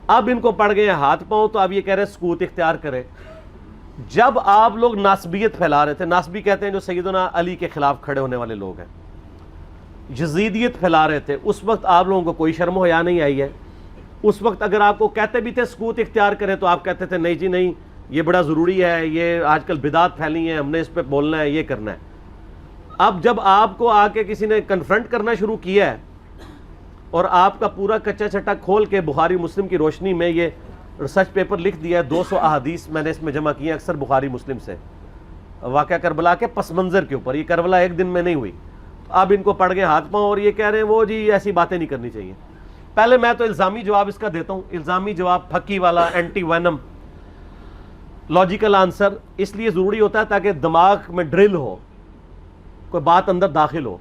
اب ان کو پڑ گئے ہیں ہاتھ پاؤں، تو اب یہ کہہ رہے ہیں سکوت اختیار کرے۔ جب آپ لوگ ناسبیت پھیلا رہے تھے، ناسبی کہتے ہیں جو سیدنا علی کے خلاف کھڑے ہونے والے لوگ ہیں، یزیدیت پھیلا رہے تھے، اس وقت آپ لوگوں کو کوئی شرم و حیا نہیں آئی ہے؟ اس وقت اگر آپ کو کہتے بھی تھے سکوت اختیار کریں تو آپ کہتے تھے نہیں جی نہیں، یہ بڑا ضروری ہے، یہ آج کل بدعت پھیلی ہیں، ہم نے اس پہ بولنا ہے، یہ کرنا ہے۔ اب جب آپ کو آ کے کسی نے کنفرنٹ کرنا شروع کیا ہے اور آپ کا پورا کچا چٹا کھول کے بخاری مسلم کی روشنی میں یہ ریسرچ پیپر لکھ دیا ہے، 200 احادیث میں نے اس میں جمع کی ہیں، اکثر بخاری مسلم سے، واقعہ کربلا کے پس منظر کے اوپر، یہ کربلا ایک دن میں نہیں ہوئی، اب ان کو پڑ گئے ہاتھ پاؤں اور یہ کہہ رہے ہیں وہ جی ایسی باتیں نہیں کرنی چاہیے۔ پہلے میں تو الزامی جواب اس کا دیتا ہوں، الزامی جواب پھکی والا، اینٹی وینم، لاجیکل آنسر اس لیے ضروری ہوتا ہے تاکہ دماغ میں ڈرل ہو، کوئی بات اندر داخل ہو۔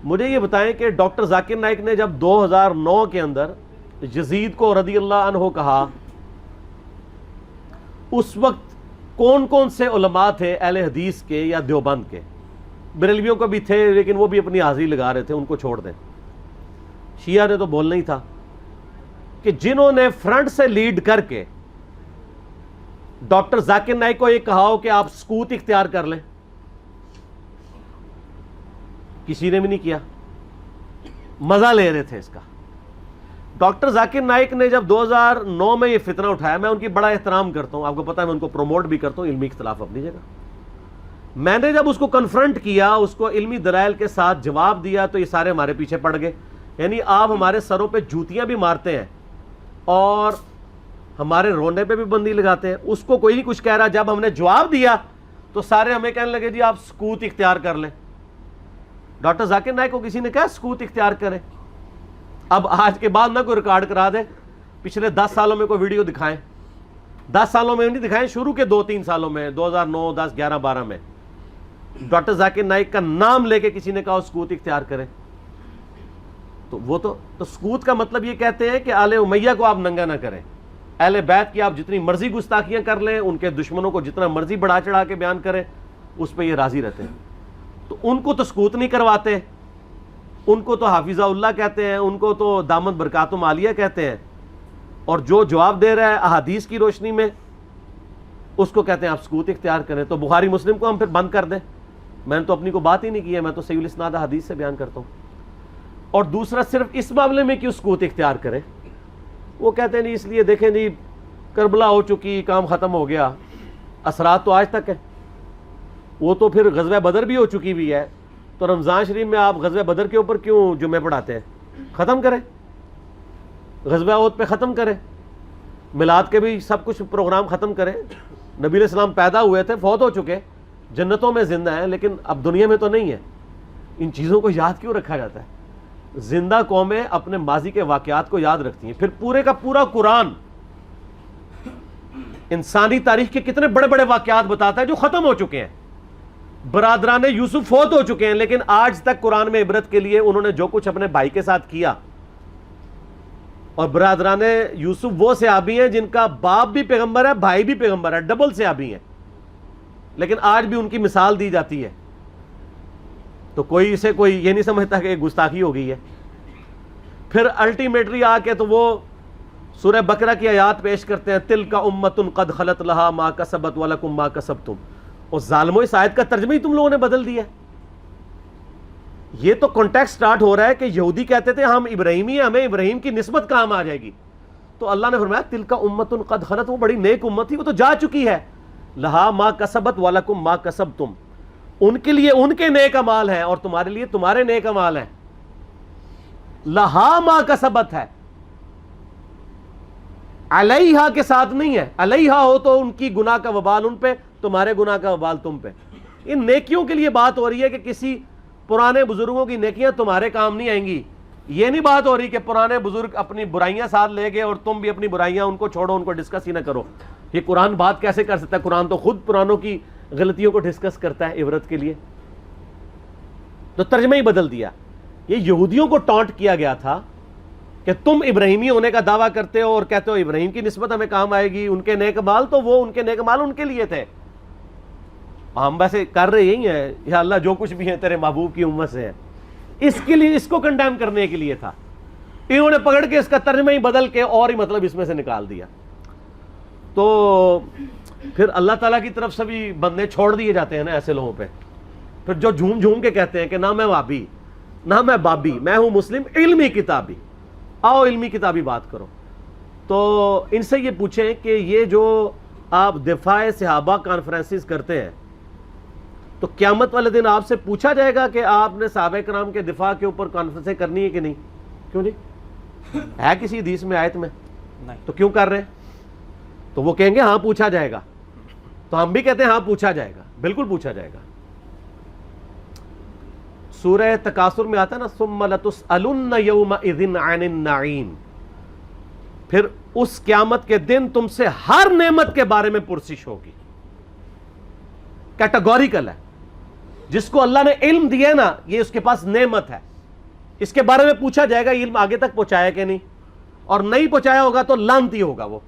مجھے یہ بتائیں کہ ڈاکٹر ذاکر نائک نے جب 2009 کے اندر یزید کو رضی اللہ عنہ کہا، اس وقت کون کون سے علماء تھے اہل حدیث کے یا دیوبند کے؟ بریلویوں کو بھی تھے لیکن وہ بھی اپنی حاضری لگا رہے تھے، ان کو چھوڑ دیں۔ شیعہ نے تو بولنا ہی تھا کہ جنہوں نے فرنٹ سے لیڈ کر کے ڈاکٹر ذاکر نائک کو یہ کہا ہو کہ آپ سکوت اختیار کر لیں، کسی نے بھی نہیں کیا، مزہ لے رہے تھے اس کا۔ ڈاکٹر ذاکر نائک نے جب 2009 میں یہ فتنہ اٹھایا، میں ان کی بڑا احترام کرتا ہوں، آپ کو پتا ہے میں ان کو پروموٹ بھی کرتا ہوں، علمی اختلاف اپنی جگہ۔ میں نے جب اس کو کنفرنٹ کیا، اس کو علمی دلائل کے ساتھ جواب دیا، تو یہ سارے ہمارے پیچھے پڑ گئے، یعنی آپ ہمارے سروں پہ جوتیاں بھی مارتے ہیں اور ہمارے رونے پہ بھی بندی لگاتے ہیں۔ اس کو کوئی نہیں کچھ کہہ رہا، جب ہم نے جواب دیا تو سارے ہمیں کہنے لگے جی آپ سکوت اختیار کر لیں۔ ڈاکٹر ذاکر نائک کو کسی نے کہا سکوت اختیار کریں؟ اب آج کے بعد نہ کوئی ریکارڈ کرا دے، پچھلے 10 سالوں میں کوئی ویڈیو دکھائیں، 10 سالوں میں نہیں دکھائیں، شروع کے 2-3 سالوں میں، 2009 10 11 12 میں ڈاکٹر ذاکر نائک کا نام لے کے کسی نے کہا سکوت اختیار کریں، تو وہ تو سکوت کا مطلب یہ کہتے ہیں کہ آل امیہ کو آپ ننگا نہ کریں، اہل بیت کی آپ جتنی مرضی گستاخیاں کر لیں، ان کے دشمنوں کو جتنا مرضی بڑھا چڑھا کے بیان کریں، اس پہ یہ راضی رہتے ہیں۔ تو ان کو تو سکوت نہیں کرواتے، ان کو تو حافظہ اللہ کہتے ہیں، ان کو تو دامت برکاتم عالیہ کہتے ہیں، اور جو جواب دے رہا ہے احادیث کی روشنی میں اس کو کہتے ہیں آپ سکوت اختیار کریں۔ تو بخاری مسلم کو ہم پھر بند کر دیں؟ میں نے تو اپنی کو بات ہی نہیں کی ہے، میں تو صحیح الاسناد حدیث سے بیان کرتا ہوں۔ اور دوسرا صرف اس معاملے میں کیوں سکوت اختیار کریں؟ وہ کہتے ہیں نہیں اس لیے دیکھیں جی کربلا ہو چکی، کام ختم ہو گیا، اثرات تو آج تک ہے، وہ تو پھر غزوہ بدر بھی ہو چکی بھی ہے، تو رمضان شریف میں آپ غزوہ بدر کے اوپر کیوں جمعے پڑھاتے ہیں؟ ختم کریں، غزوہ احد پہ ختم کریں، میلاد کے بھی سب کچھ پروگرام ختم کریں۔ نبی علیہ السلام پیدا ہوئے تھے، فوت ہو چکے، جنتوں میں زندہ ہیں، لیکن اب دنیا میں تو نہیں ہے۔ ان چیزوں کو یاد کیوں رکھا جاتا ہے؟ زندہ قومیں اپنے ماضی کے واقعات کو یاد رکھتی ہیں۔ پھر پورے کا پورا قرآن انسانی تاریخ کے کتنے بڑے بڑے واقعات بتاتا ہے جو ختم ہو چکے ہیں۔ برادران یوسف فوت ہو چکے ہیں، لیکن آج تک قرآن میں عبرت کے لیے انہوں نے جو کچھ اپنے بھائی کے ساتھ کیا، اور برادران یوسف وہ صحابی ہیں جن کا باپ بھی پیغمبر ہے، بھائی بھی پیغمبر ہے، ڈبل صحابی ہیں، لیکن آج بھی ان کی مثال دی جاتی ہے۔ تو کوئی اسے کوئی یہ نہیں سمجھتا کہ گستاخی ہو گئی ہے۔ پھر الٹیمیٹلی آ کے تو وہ سورہ بقرہ کی آیات پیش کرتے ہیں، تلک امۃ قد خلت لہا ما کسبت ولکم ما کسبتم۔ اور ظالموں، اس آیت کا ترجمہ ہی تم لوگوں نے بدل دیا ہے۔ یہ تو کانٹیکسٹ سٹارٹ ہو رہا ہے کہ یہودی کہتے تھے ہم ابراہیمی ہیں، ہمیں ابراہیم کی نسبت کام آ جائے گی، تو اللہ نے فرمایا تلک امۃ قد خلت، وہ بڑی نیک امت تھی، وہ تو جا چکی ہے، لہا ما کسبت ولکم ما کسبتم، ان کے لیے ان کے نیک اعمال ہیں اور تمہارے لیے تمہارے نیک اعمال ہیں۔ لہا ما کسبت ہے، علیہا کے ساتھ نہیں ہے، علیہا ہو تو ان کی گناہ کا وبال ان پہ، تمہارے گناہ کا وبال تم پہ۔ ان نیکیوں کے لیے بات ہو رہی ہے کہ کسی پرانے بزرگوں کی نیکیاں تمہارے کام نہیں آئیں گی۔ یہ نہیں بات ہو رہی کہ پرانے بزرگ اپنی برائیاں ساتھ لے گئے اور تم بھی اپنی برائیاں ان کو چھوڑو، ان کو ڈسکس ہی نہ کرو۔ یہ قرآن بات کیسے کر سکتا ہے؟ قرآن تو خود پرانوں کی غلطیوں کو ڈسکس کرتا ہے عبرت کے لیے۔ تو ترجمہ ہی بدل دیا۔ یہ یہودیوں کو ٹانٹ کیا گیا تھا کہ تم ابراہیمی ہونے کا دعویٰ کرتے ہو اور کہتے ہو ابراہیم کی نسبت ہمیں کام آئے گی، ان کے نیک اعمال تو وہ ان کے نیک اعمال ان کے لیے تھے۔ ہم ویسے کر رہے یہی ہیں، یا اللہ جو کچھ بھی ہے تیرے محبوب کی امت سے ہے، اس کے لیے، اس کو کنڈیم کرنے کے لیے تھا۔ انہوں نے پکڑ کے اس کا ترجمہ ہی بدل کے اور ہی مطلب اس میں سے نکال دیا. تو پھر اللہ تعالیٰ کی طرف سے بھی بندے چھوڑ دیے جاتے ہیں نا ایسے لوگوں پہ. پھر جو جھوم جھوم کے کہتے ہیں کہ نہ میں وابی نہ میں بابی، میں ہوں مسلم علمی کتابی، آؤ علمی کتابی بات کرو. تو ان سے یہ پوچھیں کہ یہ جو آپ دفاع صحابہ کانفرنسز کرتے ہیں تو قیامت والے دن آپ سے پوچھا جائے گا کہ آپ نے صحابہ کرام کے دفاع کے اوپر کانفرنسیں کرنی ہے کہ نہیں؟ کیوں نہیں؟ ہے کسی حدیث میں آیت میں؟ تو کیوں کر رہے ہیں؟ تو وہ کہیں گے ہاں پوچھا جائے گا. تو ہم بھی کہتے ہیں ہاں پوچھا جائے گا، بالکل پوچھا جائے گا. سورہ تکاثر میں آتا ہے نا ثم لتسألن یومئذ عن النعیم، پھر اس قیامت کے دن تم سے ہر نعمت کے بارے میں پرسش ہوگی. کیٹیگوریکل ہے. جس کو اللہ نے علم دیا ہے نا یہ اس کے پاس نعمت ہے، اس کے بارے میں پوچھا جائے گا علم آگے تک پہنچایا کہ نہیں، اور نہیں پہنچایا ہوگا تو لعنتی ہوگا وہ.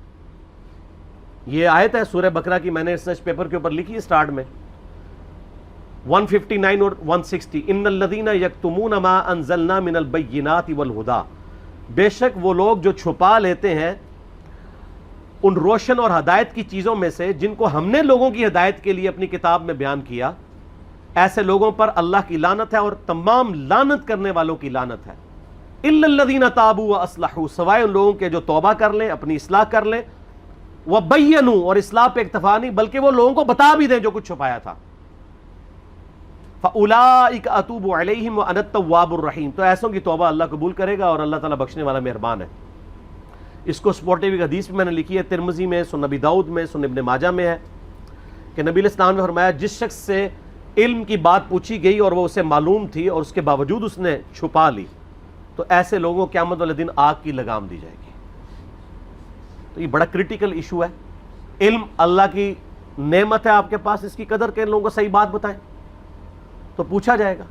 یہ آیت ہے سورہ بقرہ کی، میں نے ریسرچ پیپر کے اوپر لکھی اسٹارٹ میں 159 اور 160. ان الذین یکتمون ما انزلنا من البینات والہدی، بے شک وہ لوگ جو چھپا لیتے ہیں ان روشن اور ہدایت کی چیزوں میں سے جن کو ہم نے لوگوں کی ہدایت کے لیے اپنی کتاب میں بیان کیا، ایسے لوگوں پر اللہ کی لعنت ہے اور تمام لعنت کرنے والوں کی لعنت ہے. الا الذین تابوا واصلحوا، سوائے ان لوگوں کے جو توبہ کر لیں، اپنی اصلاح کر لیں، وبینوا، اور اصلاح پہ اکتفا نہیں بلکہ وہ لوگوں کو بتا بھی دیں جو کچھ چھپایا تھا. فاولئک اتوب علیہم وانا التواب الرحیم، تو ایسوں کی توبہ اللہ قبول کرے گا اور اللہ تعالیٰ بخشنے والا مہربان ہے. اس کو سپورٹیو ایک حدیث بھی میں نے لکھی ہے، ترمذی میں، سنن ابی داؤد میں، سنن ابن ماجہ میں ہے کہ نبی علیہ السلام نے فرمایا جس شخص سے علم کی بات پوچھی گئی اور وہ اسے معلوم تھی اور اس کے باوجود اس نے چھپا لی تو ایسے لوگوں کو قیامت والے دن آگ کی لگام دی جائے گی. تو یہ بڑا کریٹیکل ایشو ہے. علم اللہ کی نعمت ہے آپ کے پاس، اس کی قدر کے لوگوں کو صحیح بات بتائیں تو پوچھا جائے گا.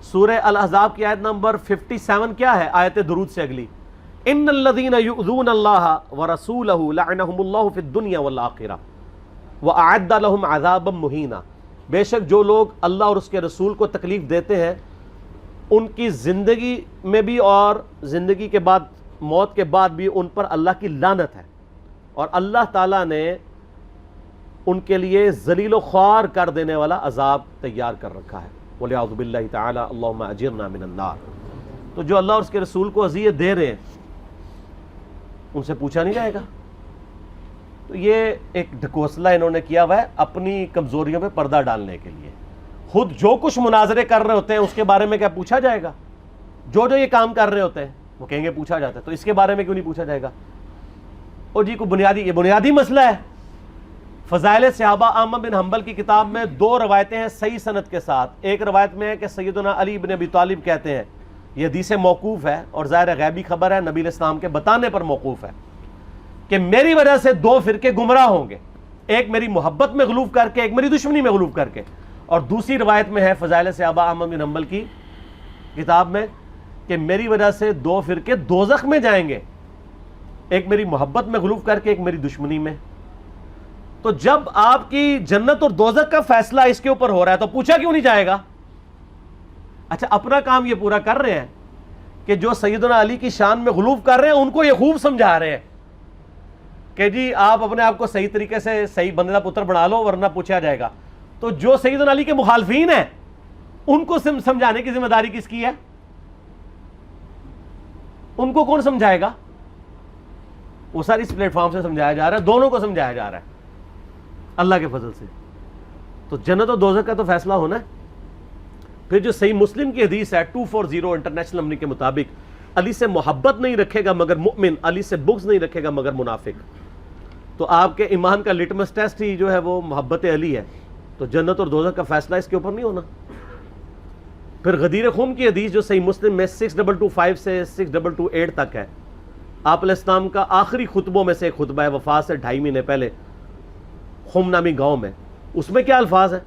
سورہ الاحزاب کی آیت نمبر 57 کیا ہے؟ آیت درود سے اگلی، ان الذین یؤذون اللہ ورسولہ لعنہم اللہ فی الدنیا والآخرہ واعد لہم عذابا مہینا، بے شک جو لوگ اللہ اور اس کے رسول کو تکلیف دیتے ہیں ان کی زندگی میں بھی اور زندگی کے بعد، موت کے بعد بھی ان پر اللہ کی لعنت ہے، اور اللہ تعالیٰ نے ان کے لیے ذلیل و خوار کر دینے والا عذاب تیار کر رکھا ہے. وَلِعَوْذُ بِاللَّهِ تَعَالَى اللہم اجرنا من النار. تو جو اللہ اور اس کے رسول کو اذیت دے رہے ہیں ان سے پوچھا نہیں جائے گا. تو یہ ایک ڈھکوسلا انہوں نے کیا ہوا ہے اپنی کمزوریوں پہ پردہ ڈالنے کے لیے. خود جو کچھ مناظرے کر رہے ہوتے ہیں اس کے بارے میں کیا پوچھا جائے گا؟ جو یہ کام کر رہے ہوتے ہیں وہ کہیں گے پوچھا جاتا ہے، تو اس کے بارے میں کیوں نہیں پوچھا جائے گا؟ اور جی کو یہ بنیادی مسئلہ ہے. فضائل صحابہ احمد بن حنبل کی کتاب میں 2 روایتیں ہیں صحیح سند کے ساتھ. ایک روایت میں ہے کہ سیدنا علی بن ابی طالب کہتے ہیں، یہ حدیث موقوف ہے اور ظاہر غیبی خبر ہے، نبی علیہ السلام کے بتانے پر موقوف ہے، کہ میری وجہ سے 2 فرقے گمراہ ہوں گے، ایک میری محبت میں غلوف کر کے، ایک میری دشمنی میں غلوف کر کے. اور دوسری روایت میں ہے فضائل صحابہ احمد بن حنبل کی کتاب میں کہ میری وجہ سے 2 فرقے دوزخ میں جائیں گے، ایک میری محبت میں غلوف کر کے، ایک میری دشمنی میں. تو جب آپ کی جنت اور دوزخ کا فیصلہ اس کے اوپر ہو رہا ہے تو پوچھا کیوں نہیں جائے گا؟ اچھا اپنا کام یہ پورا کر رہے ہیں کہ جو سیدنا علی کی شان میں غلوف کر رہے ہیں ان کو یہ خوب سمجھا رہے ہیں کہ جی آپ اپنے آپ کو صحیح طریقے سے صحیح بندے کا پتر بنا لو ورنہ پوچھا جائے گا. تو جو سیدنا علی کے مخالفین ہیں ان کو سمجھانے کی ذمہ داری کس کی ہے؟ ان کو کون سمجھائے گا؟ وہ ساری اس پلیٹ فارم سے سمجھایا جا رہا ہے، دونوں کو سمجھایا جا رہا ہے اللہ کے فضل سے. تو جنت و دوزخ کا تو فیصلہ ہونا ہے. پھر جو صحیح مسلم کی حدیث ہے 240 انٹرنیشنل نمبر کے مطابق، علی سے محبت نہیں رکھے گا مگر مؤمن، علی سے بغض نہیں رکھے گا مگر منافق. تو آپ کے ایمان کا لٹمس ٹیسٹ ہی جو ہے وہ محبت علی ہے. تو جنت اور دوزخ کا فیصلہ اس کے اوپر نہیں ہونا. پھر غدیر خم کی حدیث جو صحیح مسلم میں 6225 سے 6228 تک ہے، آپ علیہ السلام کا آخری خطبوں میں سے ایک خطبہ ہے وفات سے 2.5 مہینے پہلے خم نامی گاؤں میں. اس میں کیا الفاظ ہیں؟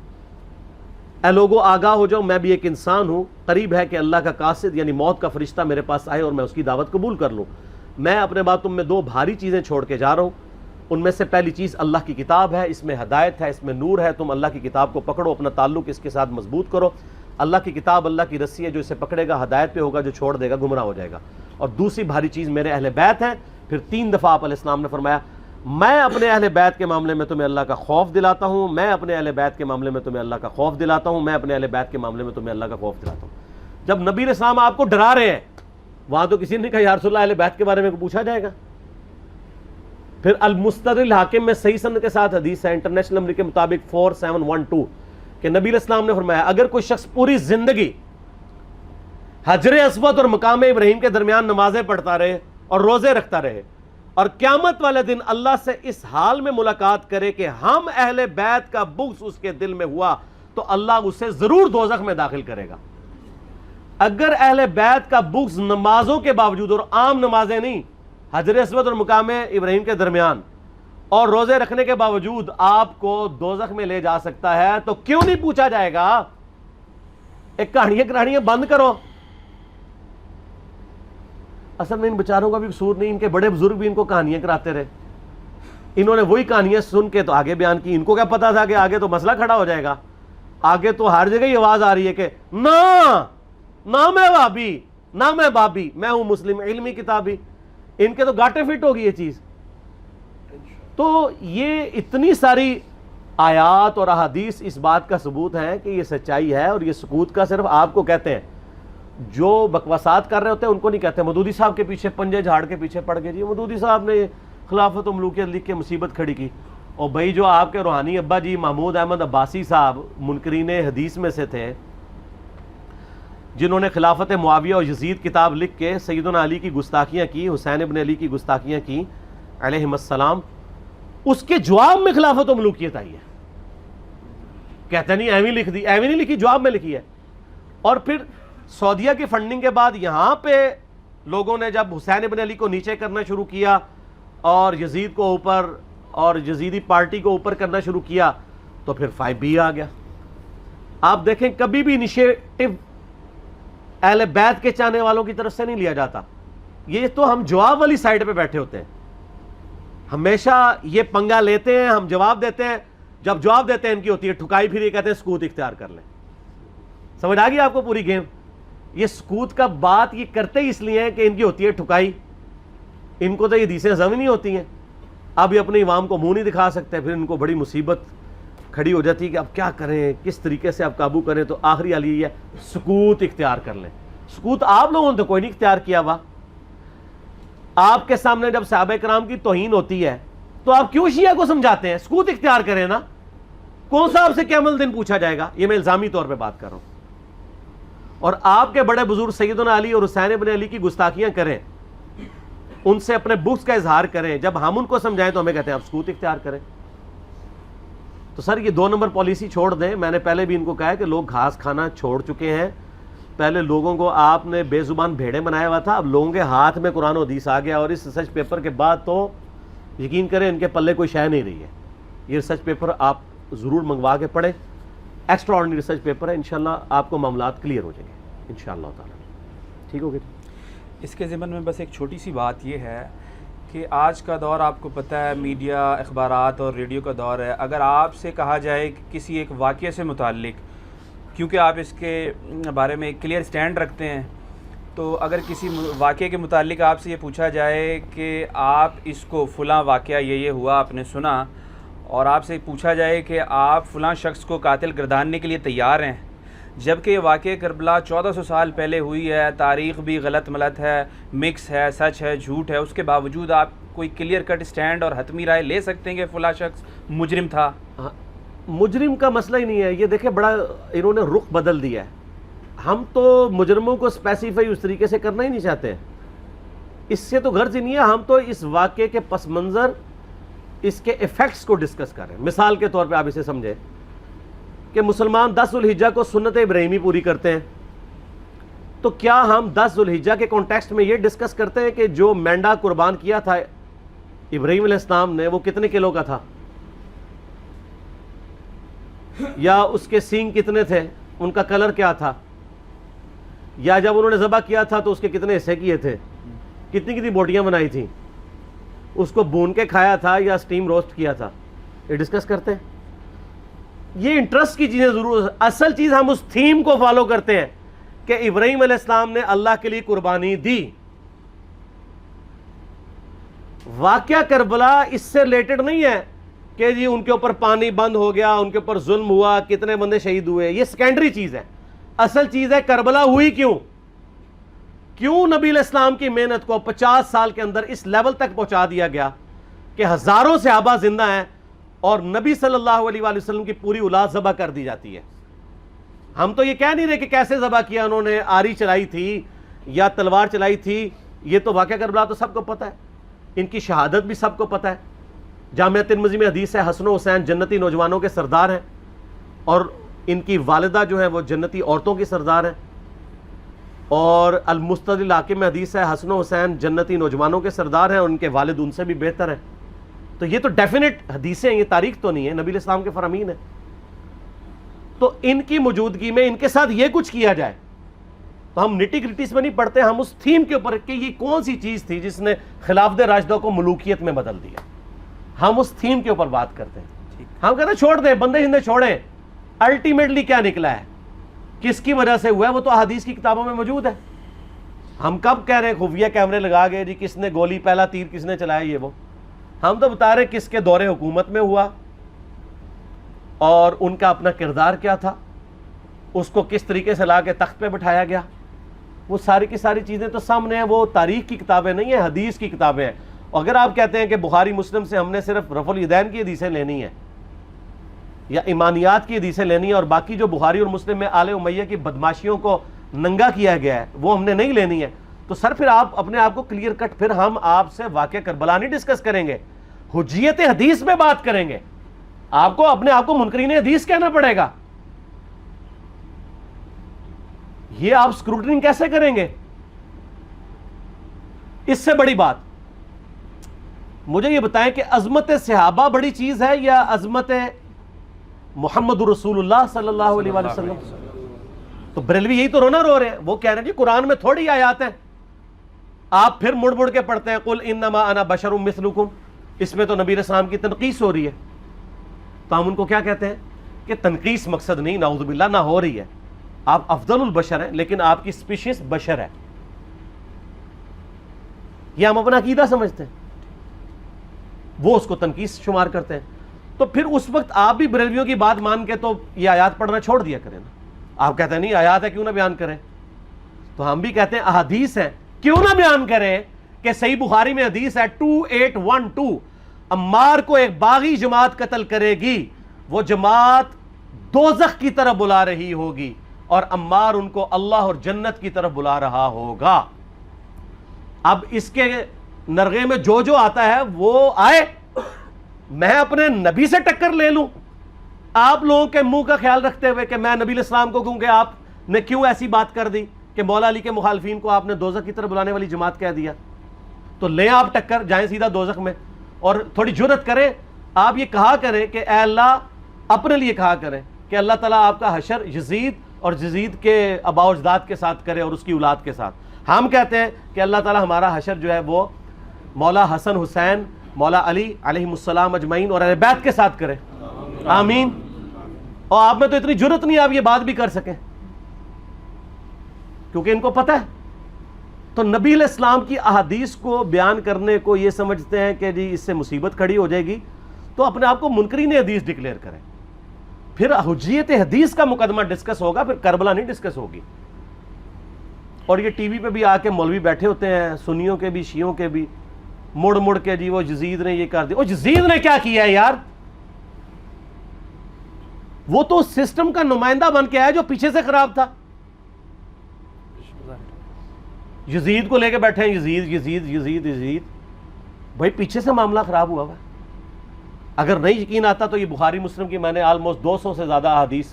اے لوگو آگاہ ہو جاؤ، میں بھی ایک انسان ہوں، قریب ہے کہ اللہ کا قاصد یعنی موت کا فرشتہ میرے پاس آئے اور میں اس کی دعوت قبول کر لوں. میں اپنے بعد تم میں 2 بھاری چیزیں چھوڑ کے جا رہا ہوں. ان میں سے پہلی چیز اللہ کی کتاب ہے، اس میں ہدایت ہے، اس میں نور ہے. تم اللہ کی کتاب کو پکڑو، اپنا تعلق اس کے ساتھ مضبوط کرو. اللہ کی کتاب اللہ کی رسی ہے، جو اسے پکڑے گا ہدایت پہ ہوگا، جو چھوڑ دے گا گمراہ ہو جائے گا. اور دوسری بھاری چیز میرے اہل بیت ہیں. پھر 3 دفعہ آپ علیہ السلام نے فرمایا میں اپنے اہل بیت کے معاملے میں تمہیں اللہ کا خوف دلاتا ہوں, میں اپنے اہل بیت کے معاملے میں تمہیں اللہ کا خوف دلاتا ہوں, میں اپنے اہل بیت کے معاملے میں تمہیں اللہ کا خوف دلاتا ہوں. جب نبی علیہ السلام آپ کو ڈرا رہے ہیں, وہاں تو کسی نے کہا یا رسول اللہ اہل بیت کے بارے میں پوچھا جائے گا. پھر المستدرک الحاکم میں صحیح سند کے ساتھ حدیث ہے انٹرنیشنل نمبر کے مطابق 4712 کہ نبی علیہ السلام نے فرمایا اگر کوئی شخص پوری زندگی حجر اسود اور مقام ابراہیم کے درمیان نمازیں پڑھتا رہے اور روزے رکھتا رہے اور قیامت والے دن اللہ سے اس حال میں ملاقات کرے کہ ہم اہل بیت کا بغض اس کے دل میں ہوا, تو اللہ اسے ضرور دوزخ میں داخل کرے گا. اگر اہل بیت کا بغض نمازوں کے باوجود, اور عام نمازیں نہیں, حجر اسود اور مقام ابراہیم کے درمیان اور روزے رکھنے کے باوجود آپ کو دوزخ میں لے جا سکتا ہے, تو کیوں نہیں پوچھا جائے گا؟ ایک کہانیاں بند کرو. اصل میں ان بیچاروں کا بھی قصور نہیں, ان کے بڑے بزرگ بھی ان کو کہانیاں کراتے رہے, انہوں نے وہی کہانیاں سن کے تو آگے بیان کی. ان کو کیا پتا تھا کہ آگے تو مسئلہ کھڑا ہو جائے گا, آگے تو ہر جگہ ہی آواز آ رہی ہے کہ نہ میں وہابی نہ میں بابی, میں ہوں مسلم علمی کتابی. ان کے تو گاٹے فٹ ہوگی یہ چیز. تو یہ اتنی ساری آیات اور احادیث اس بات کا ثبوت ہے کہ یہ سچائی ہے, اور یہ سکوت کا صرف آپ کو کہتے ہیں. جو بکواسات کر رہے ہوتے ہیں ان کو نہیں کہتے. مودودی صاحب کے پیچھے پنجے جھاڑ کے پیچھے پڑ گئے, جی مودودی صاحب نے خلافت و ملوکیت لکھ کے مصیبت کھڑی کی. اور بھائی جو آپ کے روحانی ابا جی محمود احمد عباسی صاحب منکرین حدیث میں سے تھے, جنہوں نے خلافت معاویہ اور یزید کتاب لکھ کے سیدنا علی کی گستاخیاں کی, حسین ابن علی کی گستاخیاں کی علیہم السلام, اس کے جواب میں خلافت و ملوکیت آئی ہے. کہتے نہیں ایویں لکھ دی, ایویں نہیں لکھی, جواب میں لکھی ہے. اور پھر سعودیہ کی فنڈنگ کے بعد یہاں پہ لوگوں نے جب حسین ابن علی کو نیچے کرنا شروع کیا اور یزید کو اوپر اور یزیدی پارٹی کو اوپر کرنا شروع کیا, تو پھر 5B آ گیا. آپ دیکھیں کبھی بھی انیشیٹو اہل بیت کے چاہنے والوں کی طرف سے نہیں لیا جاتا. یہ تو ہم جواب والی سائڈ پہ بیٹھے ہوتے ہیں, ہمیشہ یہ پنگا لیتے ہیں, ہم جواب دیتے ہیں. جب جواب دیتے ہیں ان کی ہوتی ہے ٹھکائی, پھر یہ کہتے ہیں سکوت اختیار کر لیں. سمجھ آ گئی آپ کو پوری گیم؟ یہ سکوت کا بات یہ کرتے ہی اس لیے ہیں کہ ان کی ہوتی ہے ٹھکائی. ان کو تو یہ حدیثیں ہضم نہیں ہوتی ہیں, اب یہ اپنے عوام کو منہ نہیں دکھا سکتے, پھر ان کو بڑی مصیبت کھڑی ہو جاتی ہے کہ اب کیا کریں, کس طریقے سے اب قابو کریں. تو آخری حال یہ ہے سکوت اختیار کر لیں. سکوت آپ لوگوں نے تو کوئی نہیں اختیار کیا ہوا. آپ کے سامنے جب صحابہ کرام کی توہین ہوتی ہے تو آپ کیوں شیعہ کو سمجھاتے ہیں؟ سکوت اختیار کریں نا. کون سا آپ سے قیامت دن پوچھا جائے گا؟ یہ میں الزامی طور پہ بات کر رہا ہوں. اور آپ کے بڑے بزرگ سیدنا علی اور حسین ابن علی کی گستاخیاں کریں, ان سے اپنے بغض کا اظہار کریں, جب ہم ان کو سمجھائیں تو ہمیں کہتے ہیں آپ سکوت اختیار کریں. تو سر یہ 2 نمبر پالیسی چھوڑ دیں. میں نے پہلے بھی ان کو کہا ہے کہ لوگ گھاس کھانا چھوڑ چکے ہیں. پہلے لوگوں کو آپ نے بے زبان بھیڑے بنایا ہوا تھا, اب لوگوں کے ہاتھ میں قرآن و حدیث آ گیا, اور اس ریسرچ پیپر کے بعد تو یقین کریں ان کے پلے کوئی شے نہیں رہی ہے. یہ ریسرچ پیپر آپ ضرور منگوا کے پڑھیں, ایکسٹرا آرڈنری ریسرچ پیپر ہے. انشاءاللہ آپ کو معاملات کلیئر ہو جائیں گے انشاءاللہ تعالیٰ. ٹھیک ہو گیا؟ اس کے ضمن میں بس ایک چھوٹی سی بات یہ ہے کہ آج کا دور آپ کو پتہ ہے, میڈیا, اخبارات اور ریڈیو کا دور ہے. اگر آپ سے کہا جائے کہ کسی ایک واقعے سے متعلق, کیونکہ آپ اس کے بارے میں ایک کلیئر سٹینڈ رکھتے ہیں, تو اگر کسی واقعے کے متعلق آپ سے یہ پوچھا جائے کہ آپ اس کو فلاں واقعہ یہ ہوا آپ نے سنا, اور آپ سے پوچھا جائے کہ آپ فلاں شخص کو قاتل گرداننے کے لیے تیار ہیں, جبکہ یہ واقعہ کربلا 1400 سال پہلے ہوئی ہے, تاریخ بھی غلط ملت ہے, مکس ہے, سچ ہے, جھوٹ ہے, اس کے باوجود آپ کوئی کلیئر کٹ سٹینڈ اور حتمی رائے لے سکتے ہیں کہ فلاں شخص مجرم تھا؟ مجرم کا مسئلہ ہی نہیں ہے. یہ دیکھیں بڑا انہوں نے رخ بدل دیا ہے. ہم تو مجرموں کو اسپیسیفائی اس طریقے سے کرنا ہی نہیں چاہتے, اس سے تو غرض ہی نہیں ہے. ہم تو اس واقعے کے پس منظر, اس کے ایفیکٹس کو ڈسکس کر رہے ہیں. مثال کے طور پہ آپ اسے سمجھیں کہ مسلمان 10 ذوالحجہ کو سنت ابراہیمی پوری کرتے ہیں, تو کیا ہم 10 ذوالحجہ کے کانٹیکسٹ میں یہ ڈسکس کرتے ہیں کہ جو مینڈا قربان کیا تھا ابراہیم علیہ السلام نے وہ کتنے کلو کا تھا, یا اس کے سینگ کتنے تھے, ان کا کلر کیا تھا, یا جب انہوں نے ذبح کیا تھا تو اس کے کتنے حصے کیے تھے, کتنی بوٹیاں بنائی تھیں, اس کو بھون کے کھایا تھا یا سٹیم روسٹ کیا تھا, یہ ڈسکس کرتے ہیں. یہ انٹرسٹ کی چیزیں ضرور, اصل چیز ہم اس تھیم کو فالو کرتے ہیں کہ ابراہیم علیہ السلام نے اللہ کے لیے قربانی دی, واقعہ کربلا اس سے ریلیٹڈ نہیں ہے کہ جی ان کے اوپر پانی بند ہو گیا، ان کے اوپر ظلم ہوا، کتنے بندے شہید ہوئے، یہ سیکنڈری چیز ہے. اصل چیز ہے کربلا ہوئی کیوں نبی علیہ السلام کی محنت کو 50 سال کے اندر اس لیول تک پہنچا دیا گیا کہ ہزاروں صحابہ زندہ ہیں اور نبی صلی اللہ علیہ وآلہ وسلم کی پوری اولاد ذبح کر دی جاتی ہے. ہم تو یہ کہہ نہیں رہے کہ کیسے ذبح کیا انہوں نے، آری چلائی تھی یا تلوار چلائی تھی، یہ تو واقعہ کربلا تو سب کو پتہ ہے، ان کی شہادت بھی سب کو پتہ ہے. جامعہ ترمذی میں حدیث ہے حسن و حسین جنتی نوجوانوں کے سردار ہیں اور ان کی والدہ جو ہے وہ جنتی عورتوں کی سردار ہیں. اور المستدل حاکم میں حدیث ہے حسن و حسین جنتی نوجوانوں کے سردار ہیں اور ان کے والد ان سے بھی بہتر ہیں. تو یہ تو ڈیفینٹ حدیثیں ہیں، یہ تاریخ تو نہیں ہے، نبی علیہ السلام کے فرامین ہیں. تو ان کی موجودگی میں ان کے ساتھ یہ کچھ کیا جائے تو ہم نٹی گریٹیز میں نہیں پڑھتے، ہم اس تھیم کے اوپر کہ یہ کون سی چیز تھی جس نے خلافت راشدہ کو ملوکیت میں بدل دیا، ہم اس تھیم کے اوپر بات کرتے ہیں. ہم کہتے ہیں چھوڑ دیں، بندے ہندے چھوڑیں. الٹیمیٹلی کیا نکلا ہے، کس کی وجہ سے ہوا ہے، وہ تو احادیث کی کتابوں میں موجود ہے. ہم کب کہہ رہے ہیں خفیہ کیمرے لگا گئے جی کس نے گولی پہلا تیر کس نے چلایا، یہ وہ ہم تو بتا رہے کس کے دور حکومت میں ہوا اور ان کا اپنا کردار کیا تھا، اس کو کس طریقے سے لا کے تخت پہ بٹھایا گیا. وہ ساری کی ساری چیزیں تو سامنے ہیں، وہ تاریخ کی کتابیں نہیں ہیں، حدیث کی کتابیں ہیں. اگر آپ کہتے ہیں کہ بخاری مسلم سے ہم نے صرف رفع الیدین کی حدیثیں لینی ہیں یا ایمانیات کی حدیثیں لینی ہیں اور باقی جو بخاری اور مسلم میں آل امیہ کی بدماشیوں کو ننگا کیا گیا ہے وہ ہم نے نہیں لینی ہے، تو سر پھر آپ اپنے آپ کو کلیئر کٹ، پھر ہم آپ سے واقعہ کربلا نہیں ڈسکس کریں گے، حجیت حدیث میں بات کریں گے. آپ کو اپنے آپ کو منکرین حدیث کہنا پڑے گا. یہ آپ اسکروٹنگ کیسے کریں گے؟ اس سے بڑی بات مجھے یہ بتائیں کہ عظمت صحابہ بڑی چیز ہے یا عظمت محمد رسول اللہ صلی اللہ علیہ وآلہ وسلم؟ تو بریلوی یہی تو رونا رو رہے ہیں، وہ کہہ رہے ہیں جی قرآن میں تھوڑی آیات ہیں. آپ پھر مڑ مڑ کے پڑھتے ہیں قل انما انا بشر مثلکم، اس میں تو نبی علیہ السلام کی تنقیص ہو رہی ہے. تو ہم ان کو کیا کہتے ہیں کہ تنقیص مقصد نہیں، نعوذ باللہ، نہ ہو رہی ہے. آپ افضل البشر ہیں لیکن آپ کی سپیشیز بشر ہے، یہ ہم اپنا عقیدہ سمجھتے ہیں، وہ اس کو تنقیص شمار کرتے ہیں. تو پھر اس وقت آپ بھی بریلویوں کی بات مان کے تو یہ آیات پڑھنا چھوڑ دیا کریں نا. آپ کہتے ہیں نہیں آیات ہے کیوں نہ بیان کریں، تو ہم بھی کہتے ہیں احادیث ہے کیوں نہ بیان کریں کہ صحیح بخاری میں حدیث ہے 2812 عمار کو ایک باغی جماعت قتل کرے گی، وہ جماعت دوزخ کی طرف بلا رہی ہوگی اور عمار ان کو اللہ اور جنت کی طرف بلا رہا ہوگا. اب اس کے نرغے میں جو آتا ہے وہ آئے، میں اپنے نبی سے ٹکر لے لوں آپ لوگوں کے منہ کا خیال رکھتے ہوئے کہ میں نبی علیہ السلام کو کہوں کہ آپ نے کیوں ایسی بات کر دی کہ مولا علی کے مخالفین کو آپ نے دوزخ کی طرف بلانے والی جماعت کہہ دیا. تو لیں آپ ٹکر، جائیں سیدھا دوزخ میں اور تھوڑی جرت کریں. آپ یہ کہا کریں کہ اے اللہ، اپنے لیے کہا کریں کہ اللہ تعالیٰ آپ کا حشر یزید اور یزید کے آباء و اجداد کے ساتھ کرے اور اس کی اولاد کے ساتھ. ہم کہتے ہیں کہ اللہ تعالیٰ ہمارا حشر جو ہے وہ مولا حسن حسین، مولا علی علیہم السلام اجمعین اور اہل بیت کے ساتھ کرے، آمین. اور آپ میں تو اتنی جرت نہیں آپ یہ بات بھی کر سکیں کیونکہ ان کو پتہ ہے. تو نبی علیہ السلام کی احادیث کو بیان کرنے کو یہ سمجھتے ہیں کہ جی اس سے مصیبت کھڑی ہو جائے گی، تو اپنے آپ کو منکرین حدیث ڈکلیئر کریں. پھر حجیت حدیث کا مقدمہ ڈسکس ہوگا، پھر کربلا نہیں ڈسکس ہوگی. اور یہ ٹی وی پہ بھی آ کے مولوی بیٹھے ہوتے ہیں، سنیوں کے بھی شیعوں کے بھی، مڑ مڑ کے جی وہ یزید نے یہ کر دیا. وہ یزید نے کیا کیا ہے یار؟ وہ تو سسٹم کا نمائندہ بن کے آیا جو پیچھے سے خراب تھا. یزید کو لے کے بیٹھے ہیں، یزید یزید یزید یزید. بھائی پیچھے سے معاملہ خراب ہوا ہوا ہے. اگر نہیں یقین آتا تو یہ بخاری مسلم کی میں نے آلموسٹ 200 سے زیادہ احادیث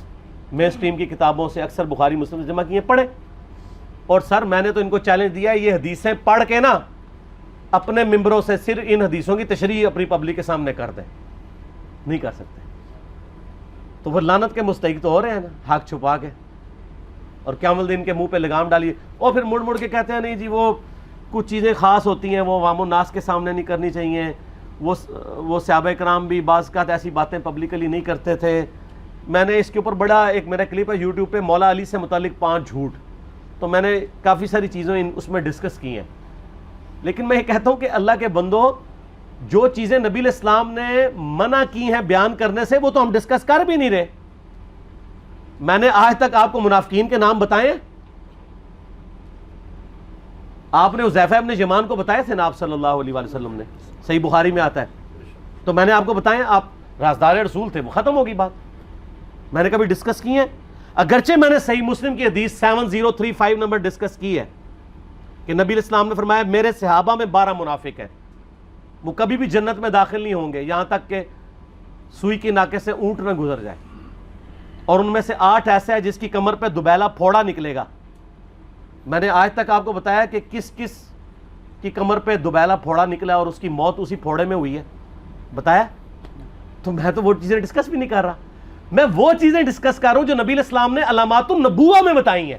مین سٹریم کی کتابوں سے اکثر بخاری مسلم سے جمع کیے، پڑھیں. اور سر میں نے تو ان کو چیلنج دیا ہے، یہ حدیثیں پڑھ کے نا اپنے ممبروں سے صرف ان حدیثوں کی تشریح اپنی پبلک کے سامنے کر دیں. نہیں کر سکتے تو وہ لعنت کے مستحق تو ہو رہے ہیں نا، حق چھپا کے، اور قیامت دن کے منہ پہ لگام ڈالیے. اور پھر مڑ مڑ کے کہتے ہیں نہیں جی وہ کچھ چیزیں خاص ہوتی ہیں وہ عوام الناس کے سامنے نہیں کرنی چاہیے. وہ صحابہ کرام بھی بعض اوقات ایسی باتیں پبلکلی نہیں کرتے تھے. میں نے اس کے اوپر بڑا ایک میرا کلپ ہے یوٹیوب پہ، مولا علی سے متعلق 5 جھوٹ، تو میں نے کافی ساری چیزیں اس میں ڈسکس کی ہیں. لیکن میں یہ کہتا ہوں کہ اللہ کے بندو، جو چیزیں نبی علیہ السلام نے منع کی ہیں بیان کرنے سے وہ تو ہم ڈسکس کر بھی نہیں رہے. میں نے آج تک آپ کو منافقین کے نام بتائے ہیں؟ آپ نے حذیفہ ابن یمان کو بتایا تھے نا آپ صلی اللہ علیہ وآلہ وسلم نے, صحیح بخاری میں آتا ہے. تو میں نے آپ کو بتایا, آپ رازدار رسول تھے, وہ ختم ہوگی بات. میں نے کبھی ڈسکس کی ہیں؟ اگرچہ میں نے صحیح مسلم کی حدیث 7035 نمبر ڈسکس کی ہے کہ نبی علیہ السلام نے فرمایا میرے صحابہ میں 12 منافق ہیں, وہ کبھی بھی جنت میں داخل نہیں ہوں گے یہاں تک کہ سوئی کی ناکے سے اونٹ نہ گزر جائے, اور ان میں سے 8 ایسے ہیں جس کی کمر پہ دوبیلا پھوڑا نکلے گا. میں نے آج تک آپ کو بتایا کہ کس کس کی کمر پہ دوبیلا پھوڑا نکلا اور اس کی موت اسی پھوڑے میں ہوئی ہے؟ بتایا؟ تو میں تو وہ چیزیں ڈسکس بھی نہیں کر رہا, میں وہ چیزیں ڈسکس کر رہا ہوں جو نبی علیہ السلام نے علامات النبوہ میں بتائی ہیں.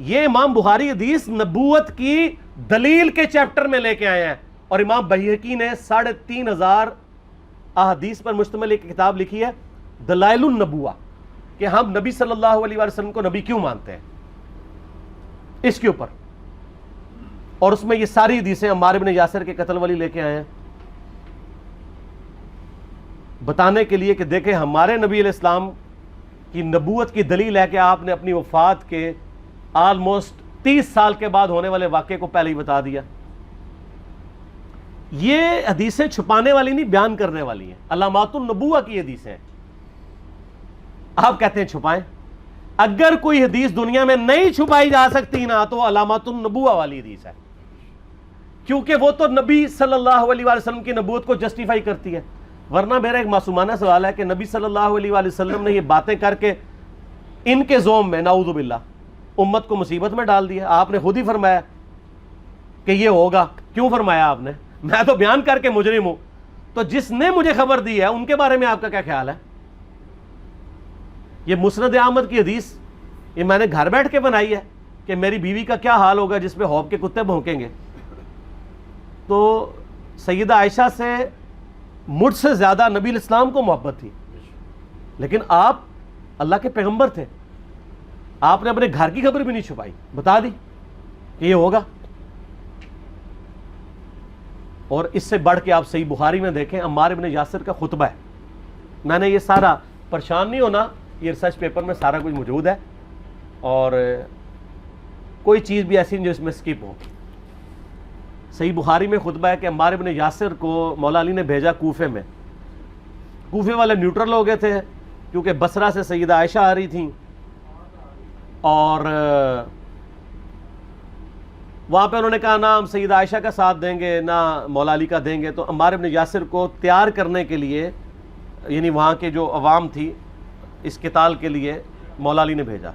یہ امام بخاری حدیث نبوت کی دلیل کے چیپٹر میں لے کے آئے ہیں, اور امام بہقی نے 3500 احادیث پر مشتمل ایک کتاب لکھی ہے دلائل النبوہ, کہ ہم نبی صلی اللہ علیہ وسلم کو نبی کیوں مانتے ہیں, اس کے اوپر. اور اس میں یہ ساری حدیثیں عمار بن یاسر کے قتل والی لے کے آئے ہیں, بتانے کے لیے کہ دیکھیں ہمارے نبی علیہ السلام کی نبوت کی دلیل ہے کہ آپ نے اپنی وفات کے آلموسٹ 30 سال کے بعد ہونے والے واقعے کو پہلے ہی بتا دیا. یہ حدیثیں چھپانے والی نہیں, بیان کرنے والی ہیں, علامات النبوہ کی حدیثیں ہیں. آپ کہتے ہیں چھپائیں, اگر کوئی حدیث دنیا میں نہیں چھپائی جا سکتی نا تو علامات النبوہ والی حدیث ہے, کیونکہ وہ تو نبی صلی اللہ علیہ وسلم کی نبوت کو جسٹیفائی کرتی ہے. ورنہ میرا ایک معصومانہ سوال ہے کہ نبی صلی اللہ علیہ وسلم نے یہ باتیں کر کے ان کے زوم میں نعوذ باللہ امت کو مصیبت میں ڈال دیا. آپ نے خود ہی فرمایا کہ یہ ہوگا. کیوں فرمایا آپ نے؟ میں تو بیان کر کے مجرم ہوں, تو جس نے مجھے خبر دی ہے ان کے بارے میں آپ کا کیا خیال ہے؟ یہ مسند احمد کی حدیث یہ میں نے گھر بیٹھ کے بنائی ہے کہ میری بیوی کا کیا حال ہوگا جس پہ حوض کے کتے بھونکیں گے. تو سیدہ عائشہ سے مجھ سے زیادہ نبی علیہ السلام کو محبت تھی, لیکن آپ اللہ کے پیغمبر تھے, آپ نے اپنے گھر کی خبر بھی نہیں چھپائی, بتا دی کہ یہ ہوگا. اور اس سے بڑھ کے آپ صحیح بخاری میں دیکھیں عمار بن یاسر کا خطبہ ہے. میں نے یہ سارا, پریشان نہیں ہونا, یہ ریسرچ پیپر میں سارا کچھ موجود ہے, اور کوئی چیز بھی ایسی نہیں جو اس میں سکپ ہو. صحیح بخاری میں خطبہ ہے کہ عمار بن یاسر کو مولا علی نے بھیجا کوفے میں. کوفے والے نیوٹرل ہو گئے تھے کیونکہ بصرہ سے سیدہ عائشہ آ رہی تھیں, اور وہاں پہ انہوں نے کہا نہ ہم سیدہ عائشہ کا ساتھ دیں گے نہ مولا علی کا دیں گے. تو عمار بن یاسر کو تیار کرنے کے لیے, یعنی وہاں کے جو عوام تھی اس قتال کے لیے, مولا علی نے بھیجا.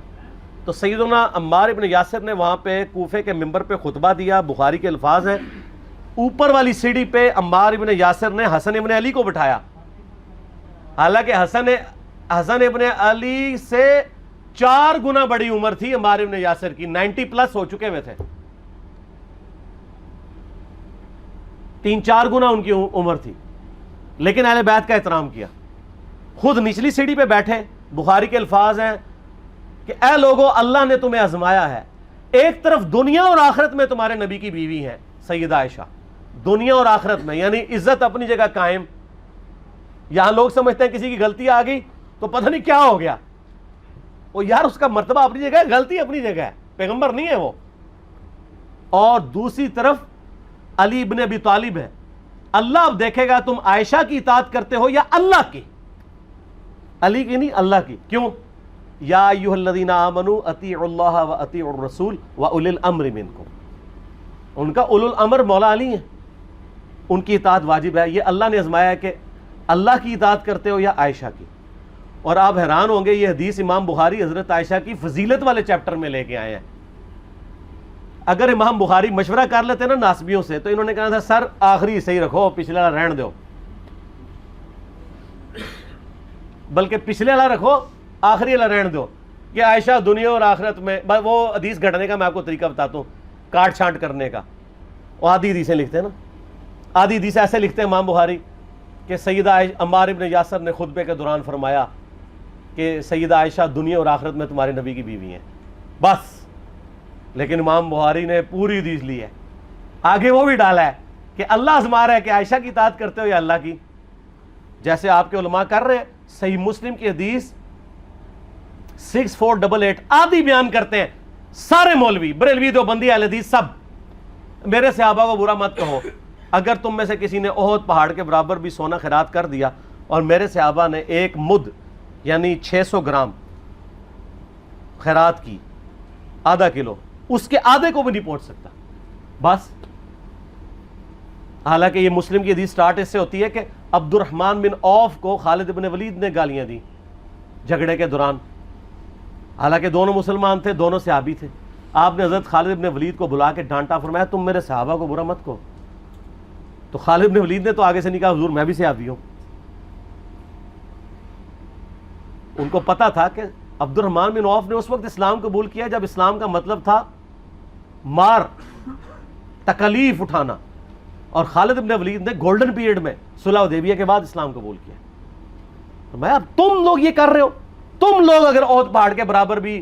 تو سیدنا عمار بن یاسر نے وہاں پہ کوفے کے ممبر پہ خطبہ دیا. بخاری کے الفاظ ہیں, اوپر والی سیڑھی پہ عمار بن یاسر نے حسن ابن علی کو بٹھایا, حالانکہ حسن ابن علی سے 4 گنا بڑی عمر تھی عمار بن یاسر کی, 90 پلس ہو چکے ہوئے تھے, 3-4 گنا ان کی عمر تھی, لیکن اہل بیت کا احترام کیا. خود نچلی سیڑھی پہ بیٹھے. بخاری کے الفاظ ہیں کہ اے لوگو اللہ نے تمہیں آزمایا ہے, ایک طرف دنیا اور آخرت میں تمہارے نبی کی بیوی ہے سیدہ عائشہ, دنیا اور آخرت میں, یعنی عزت اپنی جگہ قائم. یہاں لوگ سمجھتے ہیں کسی کی غلطی آ گئی تو پتہ نہیں کیا ہو گیا, وہ یار اس کا مرتبہ اپنی جگہ ہے, غلطی اپنی جگہ ہے, پیغمبر نہیں ہے وہ. اور دوسری طرف علی ابن ابی طالب ہے. اللہ اب دیکھے گا تم عائشہ کی اطاعت کرتے ہو یا اللہ کی, علی کی نہیں اللہ کی. کیوں؟ یا ایھا الذین آمنوا اطیعوا اللہ و اطیعوا الرسول و اولی الامر منکم. ان کا اولو الامر مولا علی ہیں, ان کی اطاعت واجب ہے. یہ اللہ نے آزمایا ہے کہ اللہ کی اطاعت کرتے ہو یا عائشہ کی. اور آپ حیران ہوں گے, یہ حدیث امام بخاری حضرت عائشہ کی فضیلت والے چیپٹر میں لے کے آئے ہیں. اگر امام بخاری مشورہ کر لیتے نا ناسبیوں سے تو انہوں نے کہا تھا سر آخری صحیح رکھو, پچھلے والا رہن دو, بلکہ پچھلے والا رکھو آخری والا رہن دو, کہ عائشہ دنیا اور آخرت میں. وہ حدیث گھٹنے کا میں آپ کو طریقہ بتاتا ہوں, کاٹ چھانٹ کرنے کا. وہ آدھی حدیثیں لکھتے ہیں نا, آدھی حدیث ایسے لکھتے ہیں امام بخاری کہ سیدہ عمار ابن یاسر نے خطبے کے دوران فرمایا کہ سیدہ عائشہ دنیا اور آخرت میں تمہارے نبی کی بیوی ہیں, بس. لیکن امام بخاری نے پوری حدیث لی ہے, آگے وہ بھی ڈالا ہے کہ اللہ آزما رہا ہے کہ عائشہ کی اطاعت کرتے ہو یا اللہ کی؟ جیسے آپ کے علماء کر رہے ہیں. صحیح مسلم کی حدیث 6488 آدھی بیان کرتے ہیں سارے مولوی، بریلوی، دیوبندی، اہل حدیث سب. میرے صحابہ کو برا مت کہو، اگر تم میں سے کسی نے احد پہاڑ کے برابر بھی سونا خیرات کر دیا اور میرے صحابہ نے ایک مد یعنی 600 گرام خیرات کی، آدھا کلو، اس کے آدھے کو بھی نہیں پہنچ سکتا بس. حالانکہ یہ مسلم کی حدیث سٹارٹ اس سے ہوتی ہے کہ عبد الرحمن بن عوف کو خالد بن ولید نے گالیاں دی جھگڑے کے دوران. حالانکہ دونوں مسلمان تھے، دونوں صحابی تھے. آپ نے حضرت خالد بن ولید کو بلا کے ڈانٹا، فرمایا تم میرے صحابہ کو برا مت کہو. تو خالد بن ولید نے تو آگے سے نہیں کہا حضور میں بھی صحابی ہوں. ان کو پتا تھا کہ عبد الرحمن بن عوف نے اس وقت اسلام قبول کیا جب اسلام کا مطلب تھا مار، تکلیف اٹھانا، اور خالد بن ولید نے گولڈن پیریڈ میں صلح حدیبیہ کے بعد اسلام قبول کیا. میں اب تم لوگ یہ کر رہے ہو، تم لوگ اگر احد پہاڑ کے برابر بھی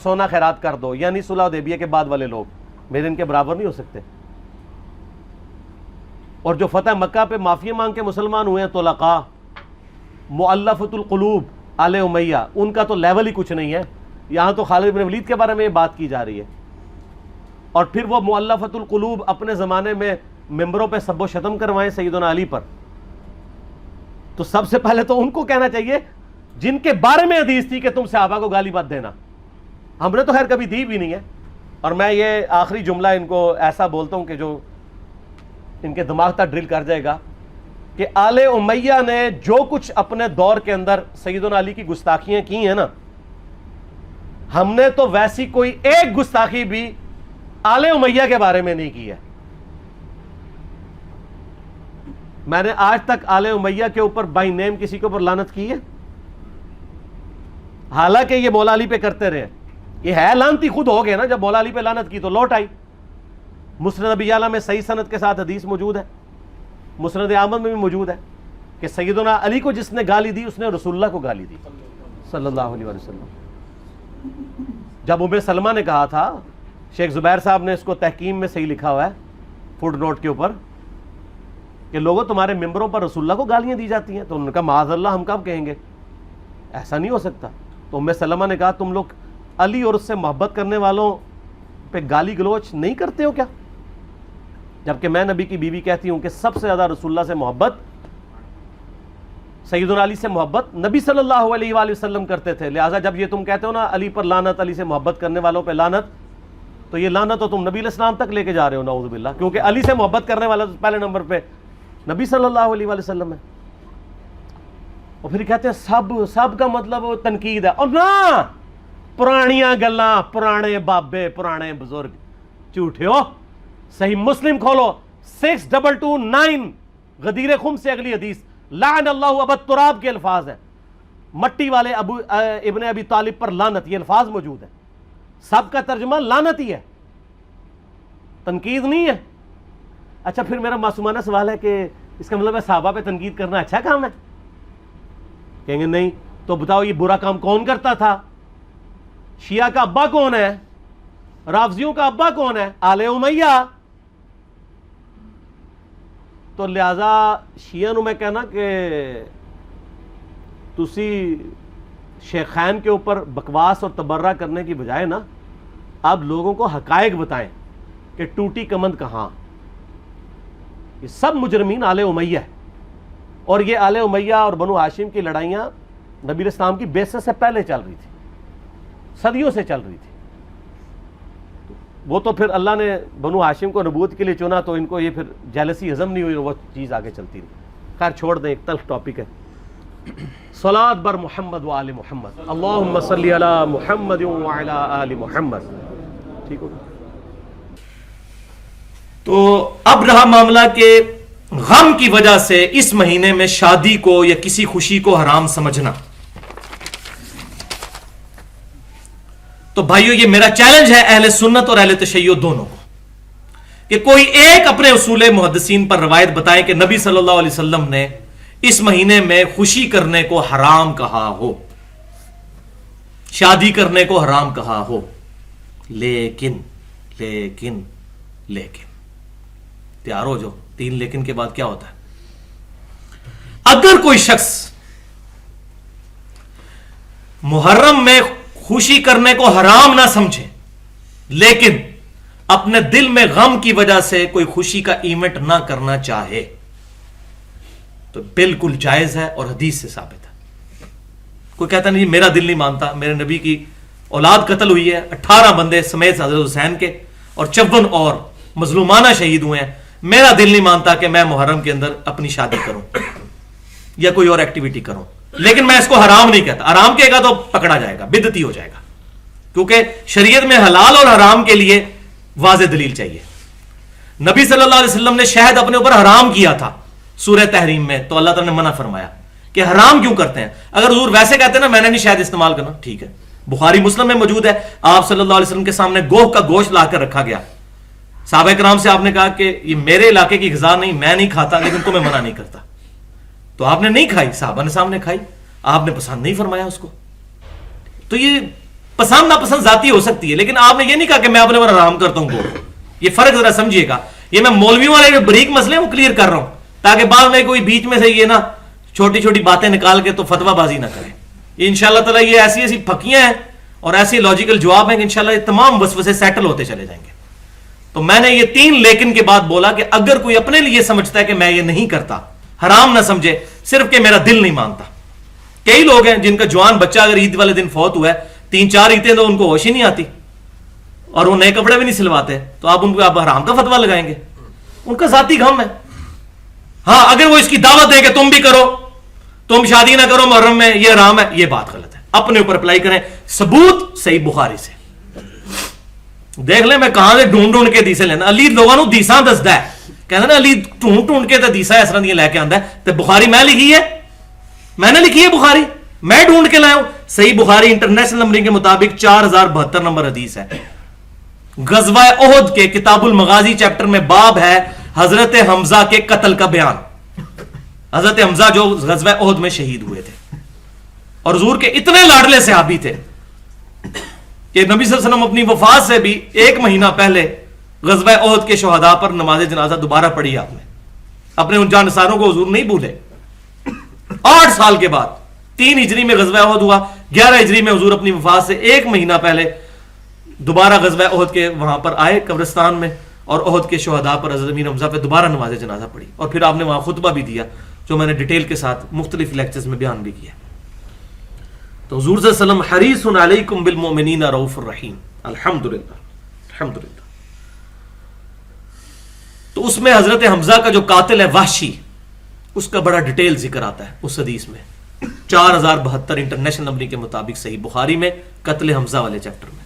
سونا خیرات کر دو، یعنی صلح حدیبیہ کے بعد والے لوگ میرے ان کے برابر نہیں ہو سکتے. اور جو فتح مکہ پہ معافی مانگ کے مسلمان ہوئے ہیں طلقاء، مؤلفۃ القلوب، آل امیہ، ان کا تو لیول ہی کچھ نہیں ہے. یہاں تو خالد بن ولید کے بارے میں یہ بات کی جا رہی ہے. اور پھر وہ مؤلفۃ القلوب اپنے زمانے میں ممبروں پہ سب و شتم کروائیں سیدنا علی پر. تو سب سے پہلے تو ان کو کہنا چاہیے جن کے بارے میں حدیث تھی کہ تم صحابہ کو گالی مت دینا. ہم نے تو خیر کبھی دی بھی نہیں ہے. اور میں یہ آخری جملہ ان کو ایسا بولتا ہوں کہ جو ان کے دماغ تک ڈرل کر جائے گا کہ آل امیہ نے جو کچھ اپنے دور کے اندر سیدنا علی کی گستاخیاں کی ہیں نا، ہم نے تو ویسی کوئی ایک گستاخی بھی آل امیہ کے بارے میں نہیں کی ہے. میں نے آج تک آل امیہ کے اوپر بائی نیم کسی کے اوپر لعنت کی ہے؟ حالانکہ یہ مولا علی پہ کرتے رہے. یہ ہے لعنتی خود ہو گئے نا، جب مولا علی پہ لعنت کی تو لوٹ آئی. مسند ابی اعلیٰ میں صحیح سند کے ساتھ حدیث موجود ہے، مسند احمد میں بھی موجود ہے کہ سیدنا علی کو جس نے گالی دی اس نے رسول اللہ کو گالی دی صلی اللہ علیہ وسلم. جب ام سلمہ نے کہا تھا، شیخ زبیر صاحب نے اس کو تحکیم میں صحیح لکھا ہوا ہے فوٹ نوٹ کے اوپر، کہ لوگوں تمہارے ممبروں پر رسول اللہ کو گالیاں دی جاتی ہیں، تو انہوں نے کہا معاذ اللہ، ہم کب کہیں گے، ایسا نہیں ہو سکتا. تو ام سلمہ نے کہا تم لوگ علی اور اس سے محبت کرنے والوں پہ گالی گلوچ نہیں کرتے ہو کیا؟ جبکہ میں نبی کی بیوی کہتی ہوں کہ سب سے زیادہ رسول اللہ سے محبت، سیدنا علی سے محبت نبی صلی اللہ علیہ وآلہ وسلم کرتے تھے. لہٰذا جب یہ تم کہتے ہو نا علی پر لعنت، علی سے محبت کرنے والوں پہ لعنت، تو یہ لعنت تو تم نبی علیہ السلام تک لے کے جا رہے ہو نعوذ باللہ، کیونکہ علی سے محبت کرنے والا پہلے نمبر پہ نبی صلی اللہ علیہ وآلہ وسلم ہے. اور پھر کہتے ہیں سب کا مطلب تنقید ہے. اور نہ، پرانیاں گلاں، پرانے بابے، پرانے بزرگ، جھوٹے ہو. صحیح مسلم کھولو 6229 غدیر خم سے اگلی حدیث، لعن اللہ ابا التراب کے الفاظ ہیں، مٹی والے ابن ابی طالب پر لعنت، یہ الفاظ موجود ہیں. سب کا ترجمہ لعنت ہی ہے، تنقید نہیں ہے. اچھا پھر میرا معصومانہ سوال ہے کہ اس کا مطلب ہے صحابہ پہ تنقید کرنا اچھا کام ہے؟ کہیں گے نہیں. تو بتاؤ یہ برا کام کون کرتا تھا؟ شیعہ کا ابا کون ہے؟ رافضیوں کا ابا کون ہے؟ آل امیہ. تو لہذا شیعہ نو میں کہنا کہ تسی شیخین کے اوپر بکواس اور تبرہ کرنے کی بجائے نا آپ لوگوں کو حقائق بتائیں کہ ٹوٹی کمند کہاں. یہ سب مجرمین آل امیہ ہے. اور یہ آل امیہ اور بنو ہاشم کی لڑائیاں نبی علیہ السلام کی بعثت سے پہلے چل رہی تھی، صدیوں سے چل رہی تھی. وہ تو پھر اللہ نے بنو ہاشم کو نبوت کے لیے چنا تو ان کو یہ پھر جیلسی ہضم نہیں ہوئی، وہ چیز آگے چلتی رہی. خیر چھوڑ دیں، ایک تلخ ٹاپک ہے. صلاۃ بر محمد و آل محمد، اللہم صلی علی محمد و علی آل محمد. ٹھیک ہوگا. تو اب رہا معاملہ کہ غم کی وجہ سے اس مہینے میں شادی کو یا کسی خوشی کو حرام سمجھنا. تو بھائیو یہ میرا چیلنج ہے اہل سنت اور اہل تشیع دونوں کو کہ کوئی ایک اپنے اصول محدثین پر روایت بتائے کہ نبی صلی اللہ علیہ وسلم نے اس مہینے میں خوشی کرنے کو حرام کہا ہو، شادی کرنے کو حرام کہا ہو. لیکن تیار ہو جاؤ. 3 لیکن کے بعد کیا ہوتا ہے؟ اگر کوئی شخص محرم میں خوشی کرنے کو حرام نہ سمجھے لیکن اپنے دل میں غم کی وجہ سے کوئی خوشی کا ایونٹ نہ کرنا چاہے تو بالکل جائز ہے اور حدیث سے ثابت ہے. کوئی کہتا نہیں میرا دل نہیں مانتا, میرے نبی کی اولاد قتل ہوئی ہے, 18 بندے سمیت حضرت حسین کے اور 54 اور مظلومانہ شہید ہوئے ہیں, میرا دل نہیں مانتا کہ میں محرم کے اندر اپنی شادی کروں یا کوئی اور ایکٹیویٹی کروں, لیکن میں اس کو حرام نہیں کہتا. حرام کہے گا تو پکڑا جائے گا, بدعتی ہو جائے گا, کیونکہ شریعت میں حلال اور حرام کے لیے واضح دلیل چاہیے. نبی صلی اللہ علیہ وسلم نے شہد اپنے اوپر حرام کیا تھا سورہ تحریم میں, تو اللہ تعالیٰ نے منع فرمایا کہ حرام کیوں کرتے ہیں. اگر حضور ویسے کہتے ہیں نا میں نے نہیں شہد استعمال کرنا, ٹھیک ہے, بخاری مسلم میں موجود ہے, آپ صلی اللہ علیہ وسلم کے سامنے گوہ کا گوشت لا کر رکھا گیا, صحابہ کرام سے آپ نے کہا کہ یہ میرے علاقے کی غذا نہیں, میں نہیں کھاتا لیکن تمہیں منع نہیں کرتا, تو آپ نے نہیں کھائی, صحابہ نے سامنے کھائی, آپ نے پسند نہیں فرمایا اس کو. تو یہ پسند ناپسند ذاتی ہو سکتی ہے, لیکن آپ نے یہ نہیں کہا کہ میں اپنے اوپر حرام کرتا ہوں. یہ فرق ذرا سمجھیے گا. یہ میں مولویوں والے جو بریک مسئلے ہیں وہ کلیئر کر رہا ہوں تاکہ بعد میں کوئی بیچ میں سے یہ نا چھوٹی چھوٹی باتیں نکال کے تو فتویٰ بازی نہ کرے. یہ انشاءاللہ تعالیٰ یہ ایسی ایسی پھکیاں ہیں اور ایسے لاجیکل جواب ہیں کہ انشاءاللہ یہ تمام وسوسے سیٹل ہوتے چلے جائیں گے. تو میں نے یہ 3 لیکن کے بعد بولا کہ اگر کوئی اپنے لیے سمجھتا ہے کہ میں یہ نہیں کرتا, حرام نہ سمجھے, صرف کہ میرا دل نہیں مانتا. کئی لوگ ہیں جن کا جوان بچہ اگر عید والے دن فوت ہوا ہے, 3-4 عیدیں تو ان کو ہوش ہی نہیں آتی اور وہ نئے کپڑے بھی نہیں سلواتے, تو آپ ان کو آپ حرام کا فتویٰ لگائیں گے. ان کا ذاتی غم ہے. ہاں اگر وہ اس کی دعوت دے کہ تم بھی کرو, تم شادی نہ کرو محرم میں, یہ حرام ہے, یہ بات غلط ہے. اپنے اوپر اپلائی کریں. ثبوت صحیح بخاری سے دیکھ لیں, میں کہاں سے ڈھونڈ کے دیسے لینا. علی لوگوں نے دیساں دسدا ہے, کہنا نا علی ڈھونڈ کے تے دیسا اس طرح دی لے کے آندا ہے, تے بخاری میں لکھی ہے, میں نے لکھی ہے بخاری, میں ڈھونڈ کے لایا ہوں. صحیح بخاری انٹرنیشنل نمبرنگ کے مطابق 4072 نمبر حدیث ہے. غزوہ احد کے کتاب المغازی چیپٹر میں باب ہے حضرت حمزہ کے قتل کا بیان. حضرت حمزہ جو غزوہ احد میں شہید ہوئے تھے اور حضور کے اتنے لاڈلے صحابی تھے کہ نبی صلی اللہ علیہ وسلم اپنی وفات سے بھی 1 مہینہ پہلے غزوہ احد کے شہداء پر نماز جنازہ دوبارہ پڑھی. آپ نے اپنے ان جانثاروں کو حضور نہیں بھولے. 8 سال کے بعد 3 ہجری میں غزوہ احد ہوا, 11 ہجری میں حضور اپنی وفات سے 1 مہینہ پہلے دوبارہ غزوہ احد کے وہاں پر آئے قبرستان میں, اور احد کے شہداء پر حضرت امیر حمزہ پہ دوبارہ نماز جنازہ پڑھی, اور پھر آپ نے وہاں خطبہ بھی دیا جو میں نے ڈیٹیل کے ساتھ مختلف لیکچرز میں بیان بھی کیا. تو حضور صلی اللہ علیہ وسلم حریص علیکم بالمؤمنین رؤوف الرحیم. الحمدللہ الحمدللہ. تو اس میں حضرت حمزہ کا جو قاتل ہے وحشی, اس کا بڑا ڈیٹیل ذکر آتا ہے اس حدیث میں. 4072 انٹرنیشنل نمبر کے مطابق صحیح بخاری میں قتل حمزہ والے چیپٹر میں.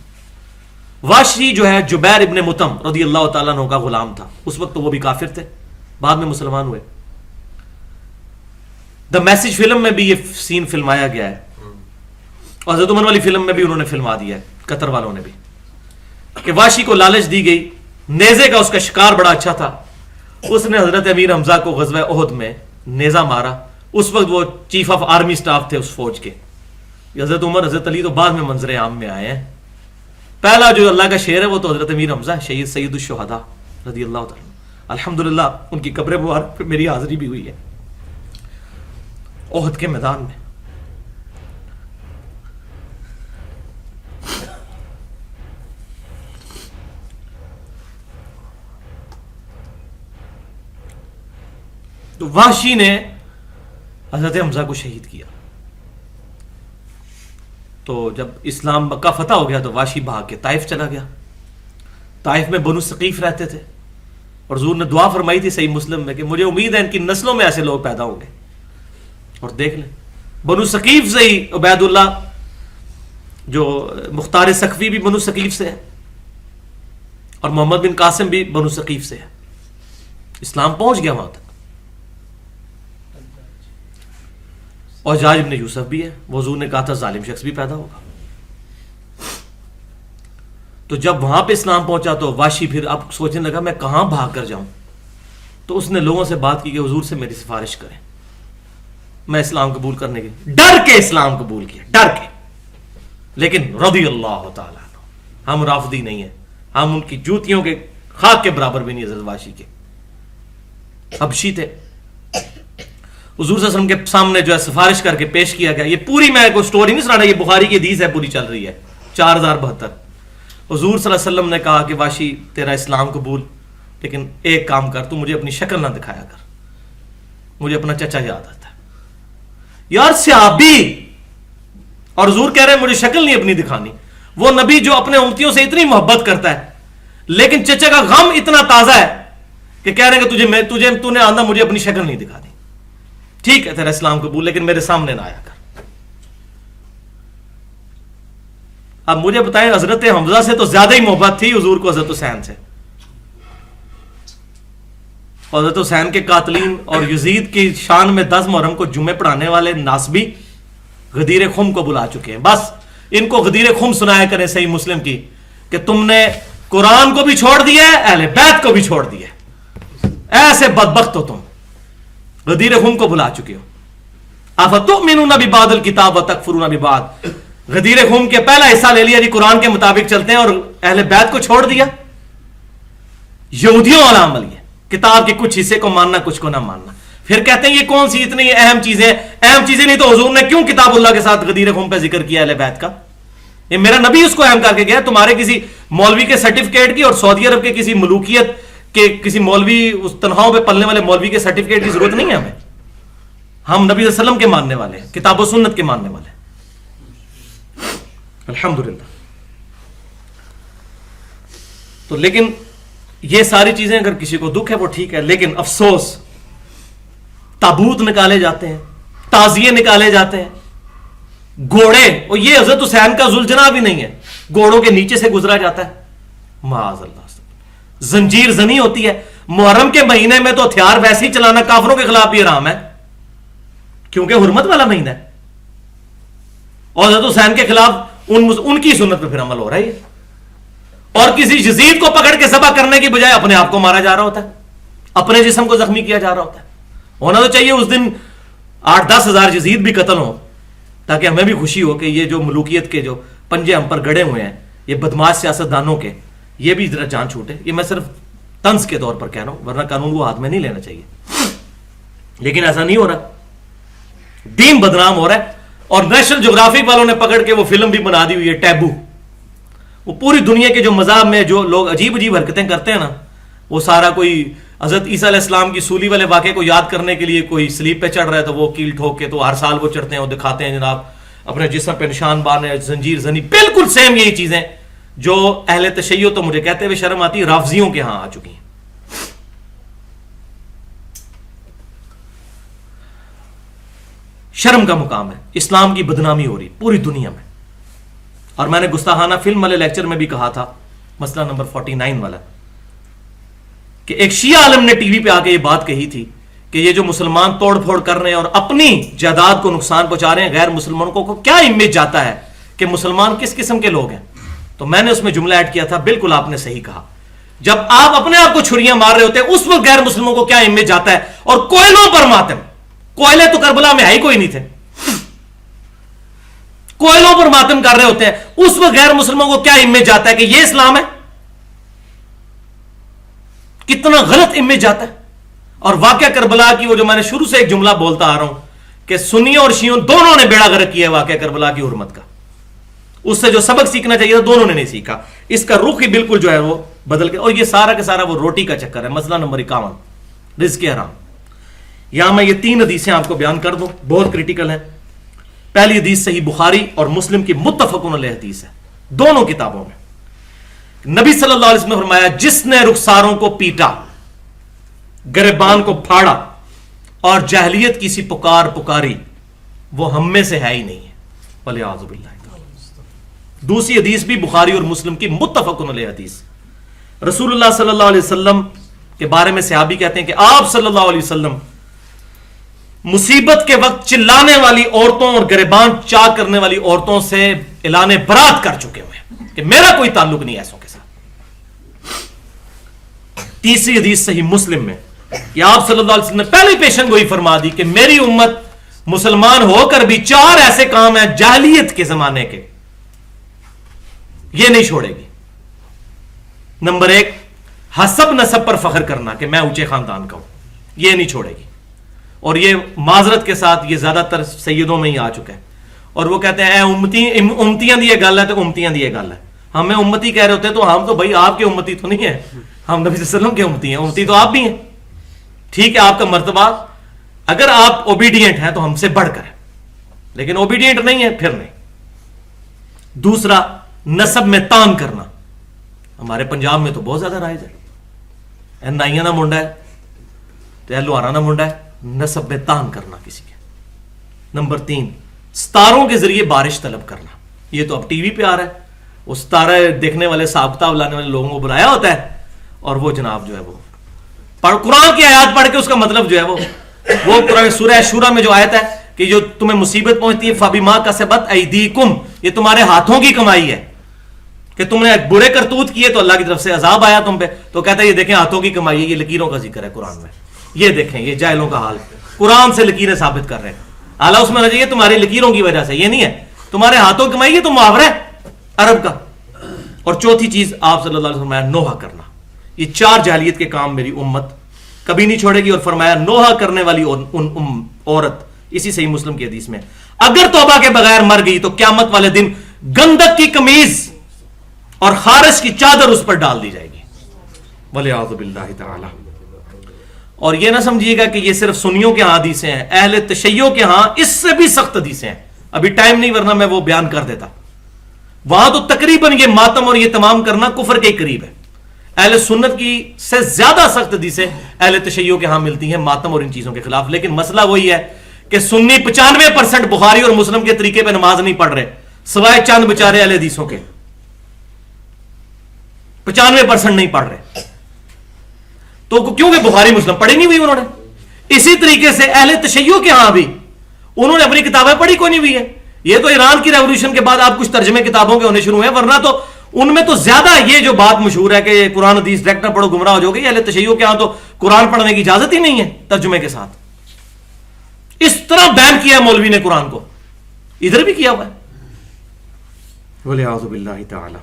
وحشی جو ہے جبیر ابن مطعم رضی اللہ تعالیٰ عنہ کا غلام تھا. اس وقت تو وہ بھی کافر تھے, بعد میں مسلمان ہوئے. دا میسج فلم میں بھی یہ سین فلمایا گیا ہے, اور حضرت عمر والی فلم میں بھی انہوں نے فلما دیا ہے, قطر والوں نے بھی, کہ وحشی کو لالچ دی گئی. نیزے کا اس کا شکار بڑا اچھا تھا, اس نے حضرت امیر حمزہ کو غزوہ احد میں نیزہ مارا. اس وقت وہ چیف آف آرمی سٹاف تھے اس فوج کے. حضرت عمر حضرت علی تو بعد میں منظر عام میں آئے ہیں. پہلا جو اللہ کا شعر ہے وہ تو حضرت امیر حمزہ شہید سید الشہداء رضی اللہ تعالیٰ. الحمدللہ ان کی قبر مبارک پہ میری حاضری بھی ہوئی ہے احد کے میدان میں. تو وحشی نے حضرت حمزہ کو شہید کیا. تو جب اسلام مکہ فتح ہو گیا تو وحشی بھاگ کے طائف چلا گیا. طائف میں بنو ثقیف رہتے تھے, اور حضور نے دعا فرمائی تھی صحیح مسلم میں کہ مجھے امید ہے ان کی نسلوں میں ایسے لوگ پیدا ہوں گے. اور دیکھ لیں بنو ثقیف سے ہی عبید اللہ جو مختار ثقفی بھی بنو ثقیف سے ہے, اور محمد بن قاسم بھی بنو ثقیف سے ہے. اسلام پہنچ گیا وہاں تک. اور حجاج ابن یوسف بھی ہے, وہ حضور نے کہا تھا ظالم شخص بھی پیدا ہوگا. تو جب وہاں پہ اسلام پہنچا تو وحشی پھر اب سوچنے لگا میں کہاں بھاگ کر جاؤں. تو اس نے لوگوں سے بات کی کہ حضور سے میری سفارش کریں, میں اسلام قبول کرنے کی. ڈر کے اسلام قبول کیا, ڈر کے. لیکن رضی اللہ تعالیٰ عنہ, ہم رافضی نہیں ہیں, ہم ان کی جوتیوں کے خاک کے برابر بھی نہیں حضرت وحشی کے. حبشی تھے. حضور صلی اللہ علیہ وسلم کے سامنے جو ہے سفارش کر کے پیش کیا گیا. یہ پوری میں کوئی سٹوری نہیں سنا رہا, یہ بخاری کی حدیث ہے, پوری چل رہی ہے, 4072. حضور صلی اللہ علیہ وسلم نے کہا کہ واشی تیرا اسلام قبول, لیکن ایک کام کر, تو مجھے اپنی شکل نہ دکھایا کر, مجھے اپنا چچا یاد آتا ہے. یار صحابی, اور حضور کہہ رہے ہیں مجھے شکل نہیں اپنی دکھانی. وہ نبی جو اپنے امتیوں سے اتنی محبت کرتا ہے, لیکن چچا کا غم اتنا تازہ ہے کہ کہہ رہے ہیں کہ تو نے آنا مجھے اپنی شکل نہیں دکھا دی. ٹھیک ہے تیرا اسلام قبول, لیکن میرے سامنے نہ آیا کر. اب مجھے بتائیں, حضرت حمزہ سے تو زیادہ ہی محبت تھی حضور کو حضرت حسین سے. حضرت حسین کے قاتلین اور یزید کی شان میں 10 محرم کو جمعے پڑھانے والے ناسبی غدیر خم کو بلا چکے ہیں. بس ان کو غدیر خم سنایا کریں صحیح مسلم کی کہ تم نے قرآن کو بھی چھوڑ دیا ہے, اہل بیت کو بھی چھوڑ دیا ہے, ایسے بدبخت ہو تم, غدیر خم کو بلا چکے ہو. افتؤمنون ببعض الکتاب وتکفرون ببعض. غدیر خم کے پہلا حصہ لے لیا جی, قرآن کے مطابق چلتے ہیں, اور اہل بیت کو چھوڑ دیا. یہودیوں والا عمل یہ, کتاب کے کچھ حصے کو ماننا کچھ کو نہ ماننا. پھر کہتے ہیں یہ کون سی اتنی اہم چیزیں, اہم چیزیں نہیں تو حضور نے کیوں کتاب اللہ کے ساتھ غدیر خم پہ ذکر کیا اہل بیت کا؟ یہ میرا نبی اس کو اہم کر کے گیا. تمہارے کسی مولوی کے سرٹیفکیٹ کی اور سعودی عرب کے کسی ملوکیت کے کسی مولوی اس تنخواہوں پہ پلنے والے مولوی کے سرٹیفکیٹ کی ضرورت نہیں ہے ہمیں. ہم نبی صلی اللہ علیہ وسلم کے ماننے والے ہیں, کتاب و سنت کے ماننے والے ہیں, الحمدللہ. تو لیکن یہ ساری چیزیں اگر کسی کو دکھ ہے وہ ٹھیک ہے, لیکن افسوس تابوت نکالے جاتے ہیں, تعزیے نکالے جاتے ہیں, گھوڑے, اور یہ حضرت حسین کا ذوالجناح بھی نہیں ہے, گھوڑوں کے نیچے سے گزرا جاتا ہے, معاذ اللہ. زنجیر زنی ہوتی ہے. محرم کے مہینے میں تو ہتھیار ویسے ہی چلانا کافروں کے خلاف بھی حرام ہے, کیونکہ حرمت والا مہینہ ہے, اور حضرت حسین کے خلاف ان کی سنت پہ پھر عمل ہو رہا ہے. اور کسی یزید کو پکڑ کے ذبح کرنے کی بجائے اپنے آپ کو مارا جا رہا ہوتا ہے, اپنے جسم کو زخمی کیا جا رہا ہوتا ہے. ہونا تو چاہیے اس دن 8-10 ہزار یزید بھی قتل ہوں, تاکہ ہمیں بھی خوشی ہو کہ یہ جو ملوکیت کے جو پنجے ہم پر گڑے ہوئے ہیں, یہ بدماش سیاستدانوں کے, یہ بھی ذرا جان چھوٹے. یہ میں صرف طنز کے طور پر کہہ رہا ہوں, ورنہ قانون کو ہاتھ میں نہیں لینا چاہیے. لیکن ایسا نہیں ہو رہا, دین بدنام ہو رہا ہے. اور نیشنل جغرافک والوں نے پکڑ کے وہ فلم بھی بنا دی ہوئی ہے, ٹیبو. وہ پوری دنیا کے جو مذاہب میں جو لوگ عجیب عجیب حرکتیں کرتے ہیں نا, وہ سارا کوئی حضرت عیسیٰ علیہ السلام کی سولی والے واقعے کو یاد کرنے کے لیے کوئی سلیپ پہ چڑھ رہا ہے تو وہ کیل ٹھوک کے, تو ہر سال وہ چڑھتے ہیں, وہ دکھاتے ہیں جناب اپنے جسم پہ نشان باندھے, زنجیر زنی, بالکل سیم یہی چیزیں جو اہل تشیع, تو مجھے کہتے ہوئے شرم آتی, رافضیوں کے ہاں آ چکی ہیں. شرم کا مقام ہے, اسلام کی بدنامی ہو رہی پوری دنیا میں. اور میں نے گستاخانہ فلم والے لیکچر میں بھی کہا تھا, مسئلہ نمبر 49 والا, کہ ایک شیعہ عالم نے ٹی وی پہ آ کے یہ بات کہی تھی کہ یہ جو مسلمان توڑ پھوڑ کر رہے ہیں اور اپنی جائیداد کو نقصان پہنچا رہے ہیں, غیر مسلمانوں کو کیا امیج جاتا ہے کہ مسلمان کس قسم کے لوگ ہیں. تو میں نے اس میں جملہ ایڈ کیا تھا, بالکل آپ نے صحیح کہا, جب آپ اپنے آپ کو چھریاں مار رہے ہوتے ہیں اس وقت غیر مسلموں کو کیا امیج جاتا ہے. اور کوئلوں پر ماتم, کوئلے تو کربلا میں ہی کوئی نہیں تھے, کوئلوں پر ماتم کر رہے ہوتے ہیں, اس وقت غیر مسلموں کو کیا امیج جاتا ہے کہ یہ اسلام ہے. کتنا غلط امیج جاتا ہے. اور واقعہ کربلا کی وہ جو میں نے شروع سے ایک جملہ بولتا آ رہا ہوں کہ سنیوں اور شیعوں دونوں نے بیڑا غرق کیا ہے واقعہ کربلا کی حرمت کا. اس سے جو سبق سیکھنا چاہیے تھا دونوں نے نہیں سیکھا. اس کا رخ ہی بالکل جو ہے وہ بدل کے, اور یہ سارا کا سارا وہ روٹی کا چکر ہے. مسئلہ نمبر 51, رزق حرام. یہاں میں یہ 3 حدیثیں آپ کو بیان کر دوں, بہت کریٹیکل ہیں. پہلی حدیث صحیح بخاری اور مسلم کی متفقن علیہ حدیث ہے, دونوں کتابوں میں. نبی صلی اللہ علیہ وسلم نے فرمایا, جس نے رخساروں کو پیٹا, گریبان کو پھاڑا اور جاہلیت کی سی پکار پکاری, وہ ہم میں سے ہے ہی نہیں ہے. والیاذ باللہ. دوسری حدیث بھی بخاری اور مسلم کی متفقن علیہ حدیث. رسول اللہ صلی اللہ علیہ وسلم کے بارے میں صحابی کہتے ہیں کہ آپ صلی اللہ علیہ وسلم مصیبت کے وقت چلانے والی عورتوں اور گریبان چاک کرنے والی عورتوں سے اعلان برات کر چکے ہوئے ہیں کہ میرا کوئی تعلق نہیں ایسوں کے ساتھ. تیسری حدیث صحیح مسلم میں کہ آپ صلی اللہ علیہ وسلم نے پہلے پیشن گوئی فرما دی کہ میری امت مسلمان ہو کر بھی 4 ایسے کام ہیں جاہلیت کے زمانے کے, یہ نہیں چھوڑے گی. نمبر 1, حسب نسب پر فخر کرنا کہ میں اونچے خاندان کا ہوں, یہ نہیں چھوڑے گی. اور یہ معذرت کے ساتھ یہ زیادہ تر سیدوں میں ہی آ چکا ہے. اور وہ کہتے ہیں اے امتیاں دی یہ گل ہے تو امتیاں دی یہ گل ہے. ہمیں امتی کہہ رہے ہوتے ہیں تو ہم تو بھائی آپ کے امتی تو نہیں ہیں, ہم نبی صلی اللہ علیہ وسلم کے امتی ہیں. امتی تو آپ بھی ہیں, ٹھیک ہے, آپ کا مرتبہ اگر آپ اوبیڈینٹ ہیں تو ہم سے بڑھ کر ہے, لیکن اوبیڈینٹ نہیں ہے پھر نہیں. دوسرا, نسب میں تان کرنا. ہمارے پنجاب میں تو بہت زیادہ رائج ہے. اے نائیاں نہ منڈا ہے تو اے لوہارا نہ منڈا ہے, نسب میں تان کرنا کسی کے. نمبر 3, ستاروں کے ذریعے بارش طلب کرنا. یہ تو اب ٹی وی پہ آ رہا ہے, وہ ستارہ دیکھنے والے حساب کتاب لانے والے لوگوں کو بلایا ہوتا ہے, اور وہ جناب جو ہے وہ قرآن کی آیات پڑھ کے اس کا مطلب جو ہے وہ قرآن سورہ شورا میں جو آیت ہے کہ جو تمہیں مصیبت پہنچتی ہے فَبِمَا كَسَبَتْ أَيْدِيكُمْ, یہ تمہارے ہاتھوں کی کمائی ہے کہ تم نے برے کرتوت کیے تو اللہ کی طرف سے عذاب آیا تم پہ. تو کہتا ہے یہ دیکھیں ہاتھوں کی کمائی ہے, یہ لکیروں کا ذکر ہے قرآن میں. یہ دیکھیں یہ جاہلوں کا حال, قرآن سے لکیریں ثابت کر رہے ہیں. اعلیٰ اس میں رہ جائیے تمہاری لکیروں کی وجہ سے, یہ نہیں ہے تمہارے ہاتھوں کی کمائی, یہ تو محاورہ ہے عرب کا. اور چوتھی چیز آپ صلی اللہ علیہ وسلم فرمایا نوحہ کرنا. یہ 4 جاہلیت کے کام میری امت کبھی نہیں چھوڑے گی. اور فرمایا نوحہ کرنے والی عورت, اسی صحیح مسلم کی حدیث میں, اگر توبہ کے بغیر مر گئی تو قیامت والے دن گندک کی قمیض اور خارش کی چادر اس پر ڈال دی جائے گی. وَلِعَوْذُ بِاللَّهِ تَعَالَى. اور یہ نہ سمجھیے گا کہ یہ صرف سنیوں کے ہاں حدیثیں ہیں, اہل تشیع کے ہاں اس سے بھی سخت حدیثیں ہیں. ابھی ٹائم نہیں ورنہ میں وہ بیان کر دیتا. وہاں تو تقریباً یہ ماتم اور یہ تمام کرنا کفر کے قریب ہے. اہل سنت کی سے زیادہ سخت حدیثیں اہل تشیع کے ہاں ملتی ہیں ماتم اور ان چیزوں کے خلاف. لیکن مسئلہ وہی ہے کہ سنی 95% بخاری اور مسلم کے طریقے پہ نماز نہیں پڑھ رہے, سوائے چند بچارے اہل حدیثوں کے 95% نہیں پڑھ رہے. تو کیونکہ بخاری مسلم پڑھی نہیں ہوئی انہوں نے. اسی طریقے سے اہل تشیع کے ہاں بھی انہوں نے اپنی کتابیں پڑھی کوئی نہیں ہوئی ہے. یہ تو ایران کی ریولوشن کے بعد آپ کچھ ترجمے کتابوں کے ہونے شروع ہیں, ورنہ تو ان میں تو زیادہ یہ جو بات مشہور ہے کہ قرآن حدیث ڈائریکٹ نہ پڑھو گمراہ ہو جاؤ گے. اہل تشیع کے ہاں تو قرآن پڑھنے کی اجازت ہی نہیں ہے ترجمے کے ساتھ. اس طرح بین کیا مولوی نے قرآن کو, ادھر بھی کیا ہوا ہے. وَلِعَوْذُ بِاللَّهِ تَعَالَى.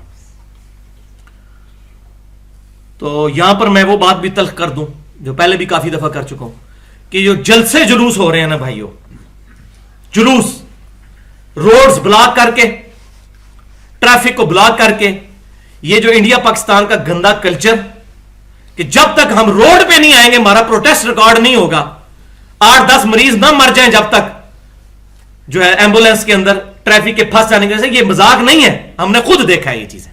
تو یہاں پر میں وہ بات بھی تلخ کر دوں جو پہلے بھی کافی دفعہ کر چکا ہوں کہ جو جلسے جلوس ہو رہے ہیں نا بھائیوں, جلوس روڈز بلاک کر کے, ٹریفک کو بلاک کر کے, یہ جو انڈیا پاکستان کا گندا کلچر کہ جب تک ہم روڈ پہ نہیں آئیں گے ہمارا پروٹیسٹ ریکارڈ نہیں ہوگا, 8-10 مریض نہ مر جائیں جب تک جو ہے ایمبولینس کے اندر ٹریفک کے پھنس جانے کے. یہ مذاق نہیں ہے, ہم نے خود دیکھا ہے یہ چیزیں.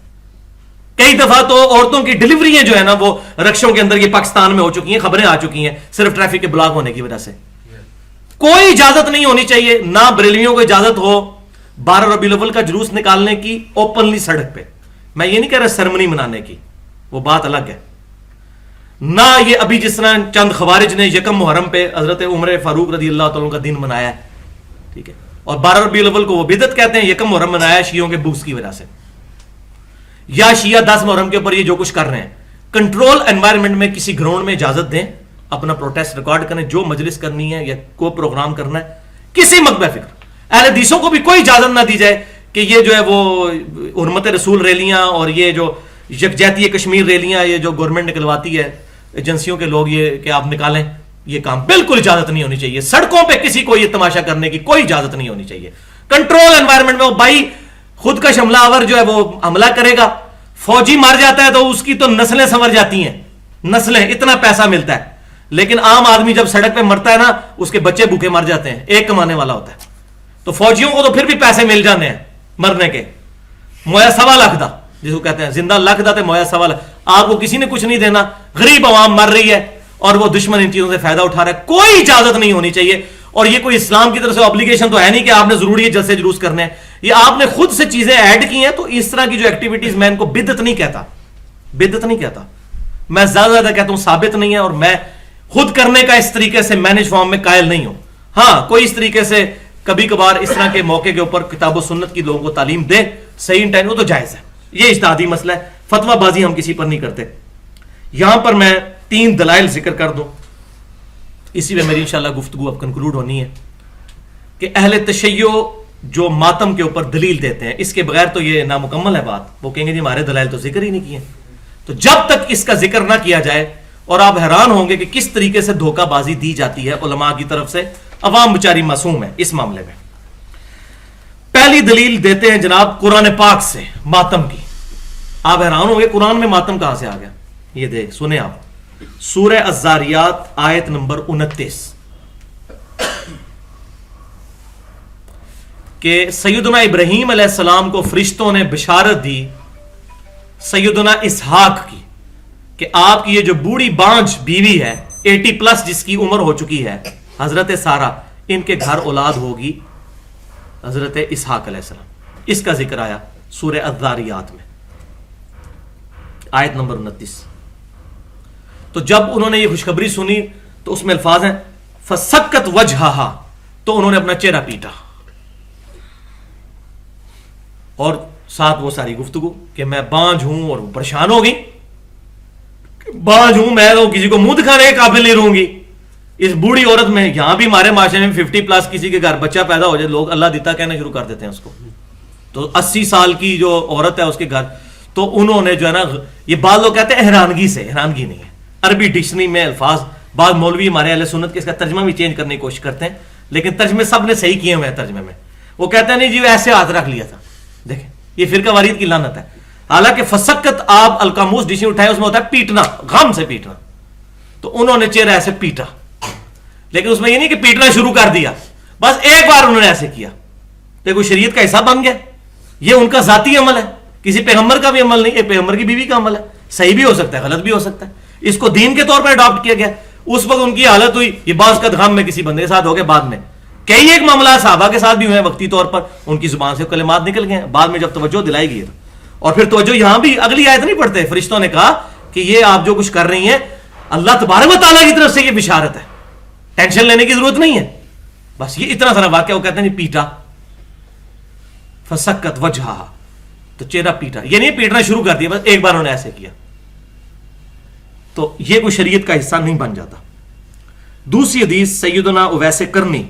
کئی دفعہ تو عورتوں کی ڈلیوریاں جو ہے نا وہ رکشوں کے اندر یہ پاکستان میں ہو چکی ہیں, خبریں آ چکی ہیں صرف ٹریفک کے بلاک ہونے کی وجہ سے. کوئی اجازت نہیں ہونی چاہیے, نہ بریلویوں کو اجازت ہو 12 ربیع الاول کا جلوس نکالنے کی اوپنلی سڑک پہ. میں یہ نہیں کہہ رہا سرمنی منانے کی, وہ بات الگ ہے. نہ یہ ابھی جس طرح چند خوارج نے 1 محرم پہ حضرت عمر فاروق رضی اللہ تعالیٰ کا دن منایا ہے, ٹھیک ہے, اور 12 ربیع الاول کو وہ بدعت کہتے ہیں. 1 محرم منایا ہے شیعوں کے بغض کی وجہ سے, یا شیعہ 10 محرم کے اوپر یہ جو کچھ کر رہے ہیں. کنٹرول انوائرمنٹ میں کسی گراؤنڈ میں اجازت دیں, اپنا پروٹیسٹ ریکارڈ کریں, جو مجلس کرنی ہے یا کوئی پروگرام کرنا ہے کسی مکتبہ فکر. اہل حدیثوں کو بھی کوئی اجازت نہ دی جائے کہ یہ جو ہے وہ حرمت رسول ریلیاں اور یہ جو یکجہتی کشمیر ریلیاں یہ جو گورنمنٹ نکلواتی ہے ایجنسیوں کے لوگ یہ کہ آپ نکالیں, یہ کام بالکل اجازت نہیں ہونی چاہیے. سڑکوں پہ کسی کو یہ تماشا کرنے کی کوئی اجازت نہیں ہونی چاہیے. کنٹرول انوائرمنٹ میں وہ بھائی خود کا حملہ آور جو ہے وہ حملہ کرے گا, فوجی مار جاتا ہے تو اس کی تو نسلیں سنور جاتی ہیں, نسلیں, اتنا پیسہ ملتا ہے. لیکن عام آدمی جب سڑک پہ مرتا ہے نا اس کے بچے بھوکے مر جاتے ہیں, ایک کمانے والا ہوتا ہے. تو فوجیوں کو تو پھر بھی پیسے مل جانے ہیں مرنے کے, مویا 1.25 لاکھ دا جس کو کہتے ہیں, زندہ لاکھ دا تے مویا 1.25 لاکھ. آپ کو کسی نے کچھ نہیں دینا, غریب عوام مر رہی ہے اور وہ دشمن ان چیزوں سے فائدہ اٹھا رہا ہے. کوئی اجازت نہیں ہونی چاہیے. اور یہ کوئی اسلام کی طرف سے obligation تو ہے نہیں کہ آپ نے ضروری ہے جلسے جلوس کرنے ہیں, یہ آپ نے خود سے چیزیں ایڈ کی ہیں. تو اس طرح کی جو ایکٹیویٹیز, میں ان کو بدعت نہیں کہتا, بدعت نہیں کہتا, میں زیادہ کہتا ہوں ثابت نہیں ہے. اور میں خود کرنے کا اس طریقے سے مینج فارم میں قائل نہیں ہوں. ہاں کوئی اس طریقے سے کبھی کبھار اس طرح کے موقع کے اوپر کتاب و سنت کی لوگوں کو تعلیم دے صحیح انٹائن, وہ تو جائز ہے. یہ اجتہادی مسئلہ ہے, فتویٰ بازی ہم کسی پر نہیں کرتے. یہاں پر میں 3 دلائل ذکر کر دوں, اسی میں میری انشاءاللہ گفتگو اب کنکلوڈ ہونی ہے کہ اہل تشیع جو ماتم کے اوپر دلیل دیتے ہیں, اس کے بغیر تو یہ نامکمل ہے بات. وہ کہیں گے جی ہمارے دلائل تو ذکر ہی نہیں کیے. تو جب تک اس کا ذکر نہ کیا جائے اور آپ حیران ہوں گے کہ کس طریقے سے دھوکہ بازی دی جاتی ہے علماء کی طرف سے. عوام بیچاری معصوم ہے اس معاملے میں. پہلی دلیل دیتے ہیں جناب قرآن پاک سے ماتم کی. آپ حیران ہوں گے قرآن میں ماتم کہاں سے آ گیا. یہ دیکھ سنیں آپ, سورہ الذاریات آیت نمبر 29 کہ سیدنا ابراہیم علیہ السلام کو فرشتوں نے بشارت دی سیدنا اسحاق کی کہ آپ کی یہ جو بوڑھی بانجھ بیوی ہے 80 پلس جس کی عمر ہو چکی ہے حضرت سارہ, ان کے گھر اولاد ہوگی حضرت اسحاق علیہ السلام. اس کا ذکر آیا سورہ الذاریات میں آیت نمبر 29. تو جب انہوں نے یہ خوشخبری سنی تو اس میں الفاظ ہیں فسکت وجہہا, تو انہوں نے اپنا چہرہ پیٹا, اور ساتھ وہ ساری گفتگو کہ میں بانجھ ہوں, اور وہ پریشان ہو گئی. بانجھ ہوں میں تو کسی کو منہ دکھانے کے قابل نہیں رہوں گی. اس بوڑھی عورت میں, یہاں بھی ہمارے معاشرے میں 50 پلس کسی کے گھر بچہ پیدا ہو جائے لوگ اللہ دیتا کہنا شروع کر دیتے ہیں اس کو. تو 80 سال کی جو عورت ہے اس کے گھر, تو انہوں نے جو ہے نا, یہ بعض لوگ کہتے ہیں حیرانگی سے, حیرانگی نہیں ہے, عربی ڈکشنری میں الفاظ, بعض مولوی ہمارے اہل سنت کے اس کا ترجمہ بھی چینج کرنے کی کوشش کرتے ہیں, لیکن ترجمے سب نے صحیح کیے ہوئے ہیں. ترجمے میں وہ کہتے ہیں نہیں جی وہ ایسے ہاتھ رکھ لیا تھا. دیکھیں یہ فرقہ واریت کی لعنت ہے. حالانکہ فسکت آپ القاموس ڈکشنری اٹھائے اس میں ہوتا ہے پیٹنا, غم سے پیٹنا. تو انہوں نے چہرہ ایسے پیٹا, لیکن اس میں یہ نہیں کہ پیٹنا شروع کر دیا, بس ایک بار انہوں نے ایسے کیا. دیکھو شریعت کا حصہ بن گیا. یہ ان کا ذاتی عمل ہے, کسی پیغمبر کا بھی عمل نہیں, یہ پیغمبر کی بیوی کا عمل ہے. صحیح بھی ہو سکتا ہے, غلط بھی ہو سکتا ہے. اس کو دین کے طور پر اڈاپٹ کیا گیا. اس وقت ان کی حالت ہوئی, یہ بعض کا غم میں کسی بندے کے ساتھ ہو گیا, بعد میں کئی ایک معاملات صحابہ کے ساتھ بھی ہوئے ہیں وقتی طور پر, ان کی زبان سے کلمات نکل گئے ہیں, بعد میں جب توجہ دلائی گئی. اور پھر توجہ یہاں بھی اگلی آیت نہیں پڑھتے, فرشتوں نے کہا کہ یہ آپ جو کچھ کر رہی ہیں اللہ تبارک و تعالیٰ کی طرف سے یہ بشارت ہے, ٹینشن لینے کی ضرورت نہیں ہے. بس یہ اتنا سارا واقعہ, وہ کہتے ہیں پیٹا فسکت وجہہا, تو چہرہ پیٹا, یہ نہیں پیٹنا شروع کر دیا, بس ایک بار انہوں نے ایسے کیا. تو یہ کوئی شریعت کا حصہ نہیں بن جاتا. دوسری حدیث سیدنا اویس کرنی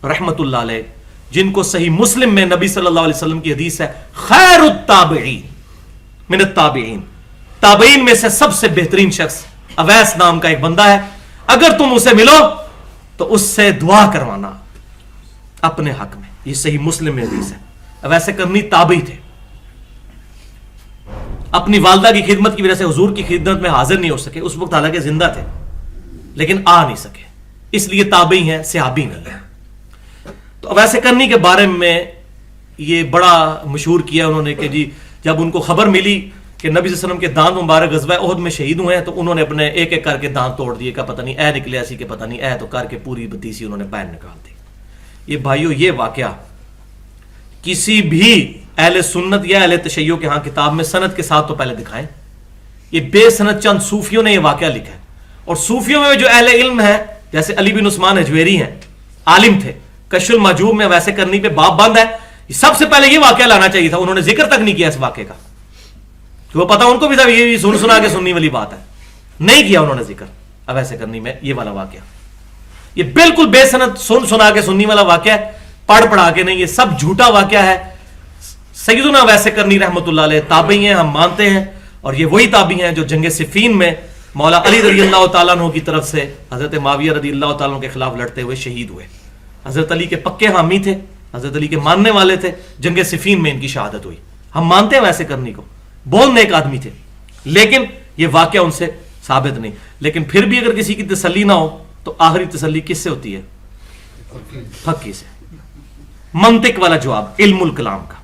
رحمت اللہ علیہ, جن کو صحیح مسلم میں نبی صلی اللہ علیہ وسلم کی حدیث ہے خیر التابعین من التابعین, تابعین میں سے سب سے بہترین شخص اویس نام کا ایک بندہ ہے, اگر تم اسے ملو تو اس سے دعا کروانا اپنے حق میں. یہ صحیح مسلم میں حدیث ہے. اویس کرنی تابعی تھے, اپنی والدہ کی خدمت کی وجہ سے حضور کی خدمت میں حاضر نہیں ہو سکے اس وقت, حالانکہ زندہ تھے لیکن آ نہیں سکے, اس لیے تابعی ہیں, صحابی نہیں. تو اویس کرنی کے بارے میں یہ بڑا مشہور کیا انہوں نے کہ جی جب ان کو خبر ملی کہ نبی صلی اللہ علیہ وسلم کے دانت مبارک غزوہ احد میں شہید ہوئے ہیں, تو انہوں نے اپنے ایک ایک کر کے دانت توڑ دیے, کا پتہ نہیں اے نکلے ایسی کے پتہ نہیں اے, تو کر کے پوری بتیسی انہوں نے باہر نکال دی. یہ بھائیو یہ واقعہ کسی بھی اہل سنت یا اہل تشیع کے ہاں کتاب میں سند کے ساتھ تو پہلے دکھائیں. یہ بے سند چند صوفیوں نے یہ واقعہ لکھا ہے, اور صوفیوں میں جو اہل علم ہے جیسے علی بن عثمان اجویری ہیں, عالم تھے, کشف المحجوب میں ویسے کرنی پہ باب بند ہے, سب سے پہلے یہ واقعہ لانا چاہیے تھا, انہوں نے ذکر تک نہیں کیا اس واقعے کا, کہ وہ پتا ان کو بھی تھا یہ سن سنا کے سننی والی بات ہے, نہیں کیا انہوں نے ذکر ویسے کرنی میں یہ والا واقعہ. یہ بالکل بے سند سن سنا کے سننی والا واقعہ ہے, پڑھ پڑھا کے نہیں, یہ سب جھوٹا واقعہ ہے. سیدنا ویسے کرنی رحمت اللہ علیہ تابعی ہیں, ہم مانتے ہیں, اور یہ وہی تابعی ہیں جو جنگ صفین میں مولا علی رضی اللہ تعالیٰ عنہ کی طرف سے حضرت معاویہ رضی اللہ تعالیٰ عنہ کے خلاف لڑتے ہوئے شہید ہوئے. حضرت علی کے پکے حامی تھے, حضرت علی کے ماننے والے تھے, جنگ صفین میں ان کی شہادت ہوئی. ہم مانتے ہیں ویسے کرنی کو, بہت نیک آدمی تھے, لیکن یہ واقعہ ان سے ثابت نہیں. لیکن پھر بھی اگر کسی کی تسلی نہ ہو تو آخری تسلی کس سے ہوتی ہے؟ فقی سے. منطق والا جواب, علم الکلام کا,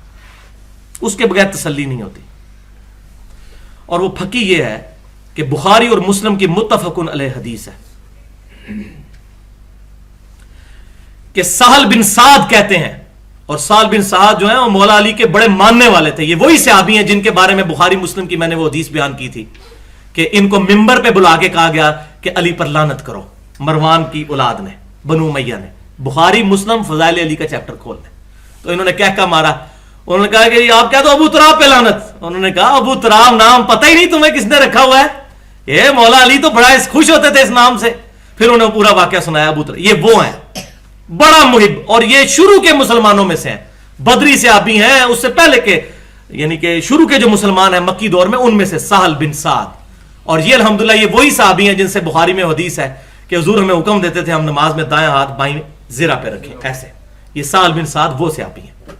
اس کے بغیر تسلی نہیں ہوتی. اور وہ پھکی یہ ہے کہ بخاری اور مسلم کی متفق علیہ حدیث ہے کہ سہل بن سعد کہتے ہیں, اور سہل بن سعد جو ہیں وہ مولا علی کے بڑے ماننے والے تھے. یہ وہی صحابی ہیں جن کے بارے میں بخاری مسلم کی میں نے وہ حدیث بیان کی تھی کہ ان کو ممبر پہ بلا کے کہا گیا کہ علی پر لعنت کرو, مروان کی اولاد نے, بنو امیہ نے. بخاری مسلم فضائل علی کا چیپٹر کھول دیں. تو انہوں نے کہہ مارا, انہوں نے کہا کہ آپ کیا تو ابو تراب پہ لعنت. انہوں نے کہا ابو تراب نام پتہ ہی نہیں تمہیں کس نے رکھا ہوا ہے, یہ مولا علی تو بڑا خوش ہوتے تھے اس نام سے. پھر انہوں نے پورا واقعہ سنایا. ابو تراب یہ وہ ہیں بڑا محب, اور یہ شروع کے مسلمانوں میں سے ہیں, بدری صحابی ہیں, اس سے پہلے کے یعنی کہ شروع کے جو مسلمان ہیں مکی دور میں ان میں سے سہل بن سعد. اور یہ الحمدللہ یہ وہی صحابی ہیں جن سے بخاری میں حدیث ہے کہ حضور ہمیں حکم دیتے تھے ہم نماز میں دائیں ہاتھ بائیں زرہ پہ رکھیں ایسے. یہ سہل بن سعد وہ صحابی ہیں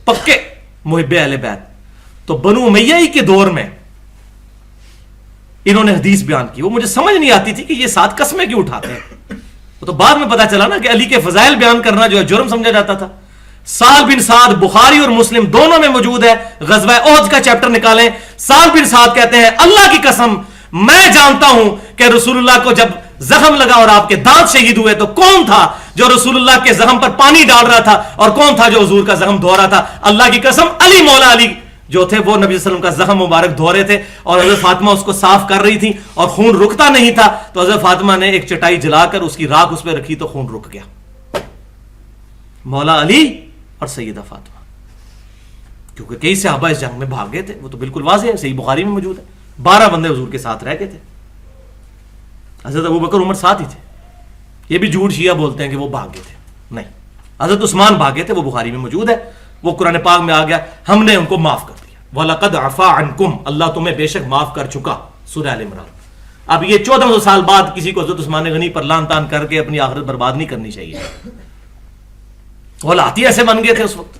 پکے محب اہل بیت. تو بنو امیہ ہی کے دور میں انہوں نے حدیث بیان کی. وہ مجھے سمجھ نہیں آتی تھی کہ یہ 7 قسمیں کیوں اٹھاتے ہیں. تو بعد میں پتا چلا نا کہ علی کے فضائل بیان کرنا جو ہے جرم سمجھا جاتا تھا. سہل بن سعد بخاری اور مسلم دونوں میں موجود ہے. غزوہ احد کا چیپٹر نکالیں. سہل بن سعد کہتے ہیں اللہ کی قسم میں جانتا ہوں کہ رسول اللہ کو جب زخم لگا اور آپ کے دانت شہید ہوئے تو کون تھا جو رسول اللہ کے زخم پر پانی ڈال رہا تھا اور کون تھا جو حضور کا زخم دھو رہا تھا. اللہ کی قسم علی مولا علی جو تھے وہ نبی صلی اللہ علیہ وسلم کا زخم مبارک دھو رہے تھے اور حضرت فاطمہ اس کو صاف کر رہی تھی اور خون رکتا نہیں تھا. تو حضرت فاطمہ نے ایک چٹائی جلا کر اس کی راکھ اس پہ رکھی تو خون رک گیا. مولا علی اور سیدہ فاطمہ کیونکہ کئی صحابہ اس جنگ میں بھاگ گئے تھے. وہ تو بالکل واضح ہے, صحیح بخاری میں موجود ہے. 12 بندے حضور کے ساتھ رہ گئے تھے. حضرت ابوبکر عمر ساتھ ہی تھے. یہ بھی جھوٹ شیعہ بولتے ہیں کہ وہ بھاگ گئے تھے, نہیں. حضرت عثمان بھاگے تھے, وہ بخاری میں موجود ہے. وہ قرآن پاک میں آ گیا ہم نے ان کو معاف کر دیا. وَلَقَدْ عَفَا عَنْكُمْ اللہ تمہیں بے شک معاف کر چکا. سورہ آل عمران. اب یہ 1400 سال بعد کسی کو حضرت عثمان غنی پر لان تان کر کے اپنی آخرت برباد نہیں کرنی چاہیے. حالات ہی ایسے بن گئے تھے اس وقت.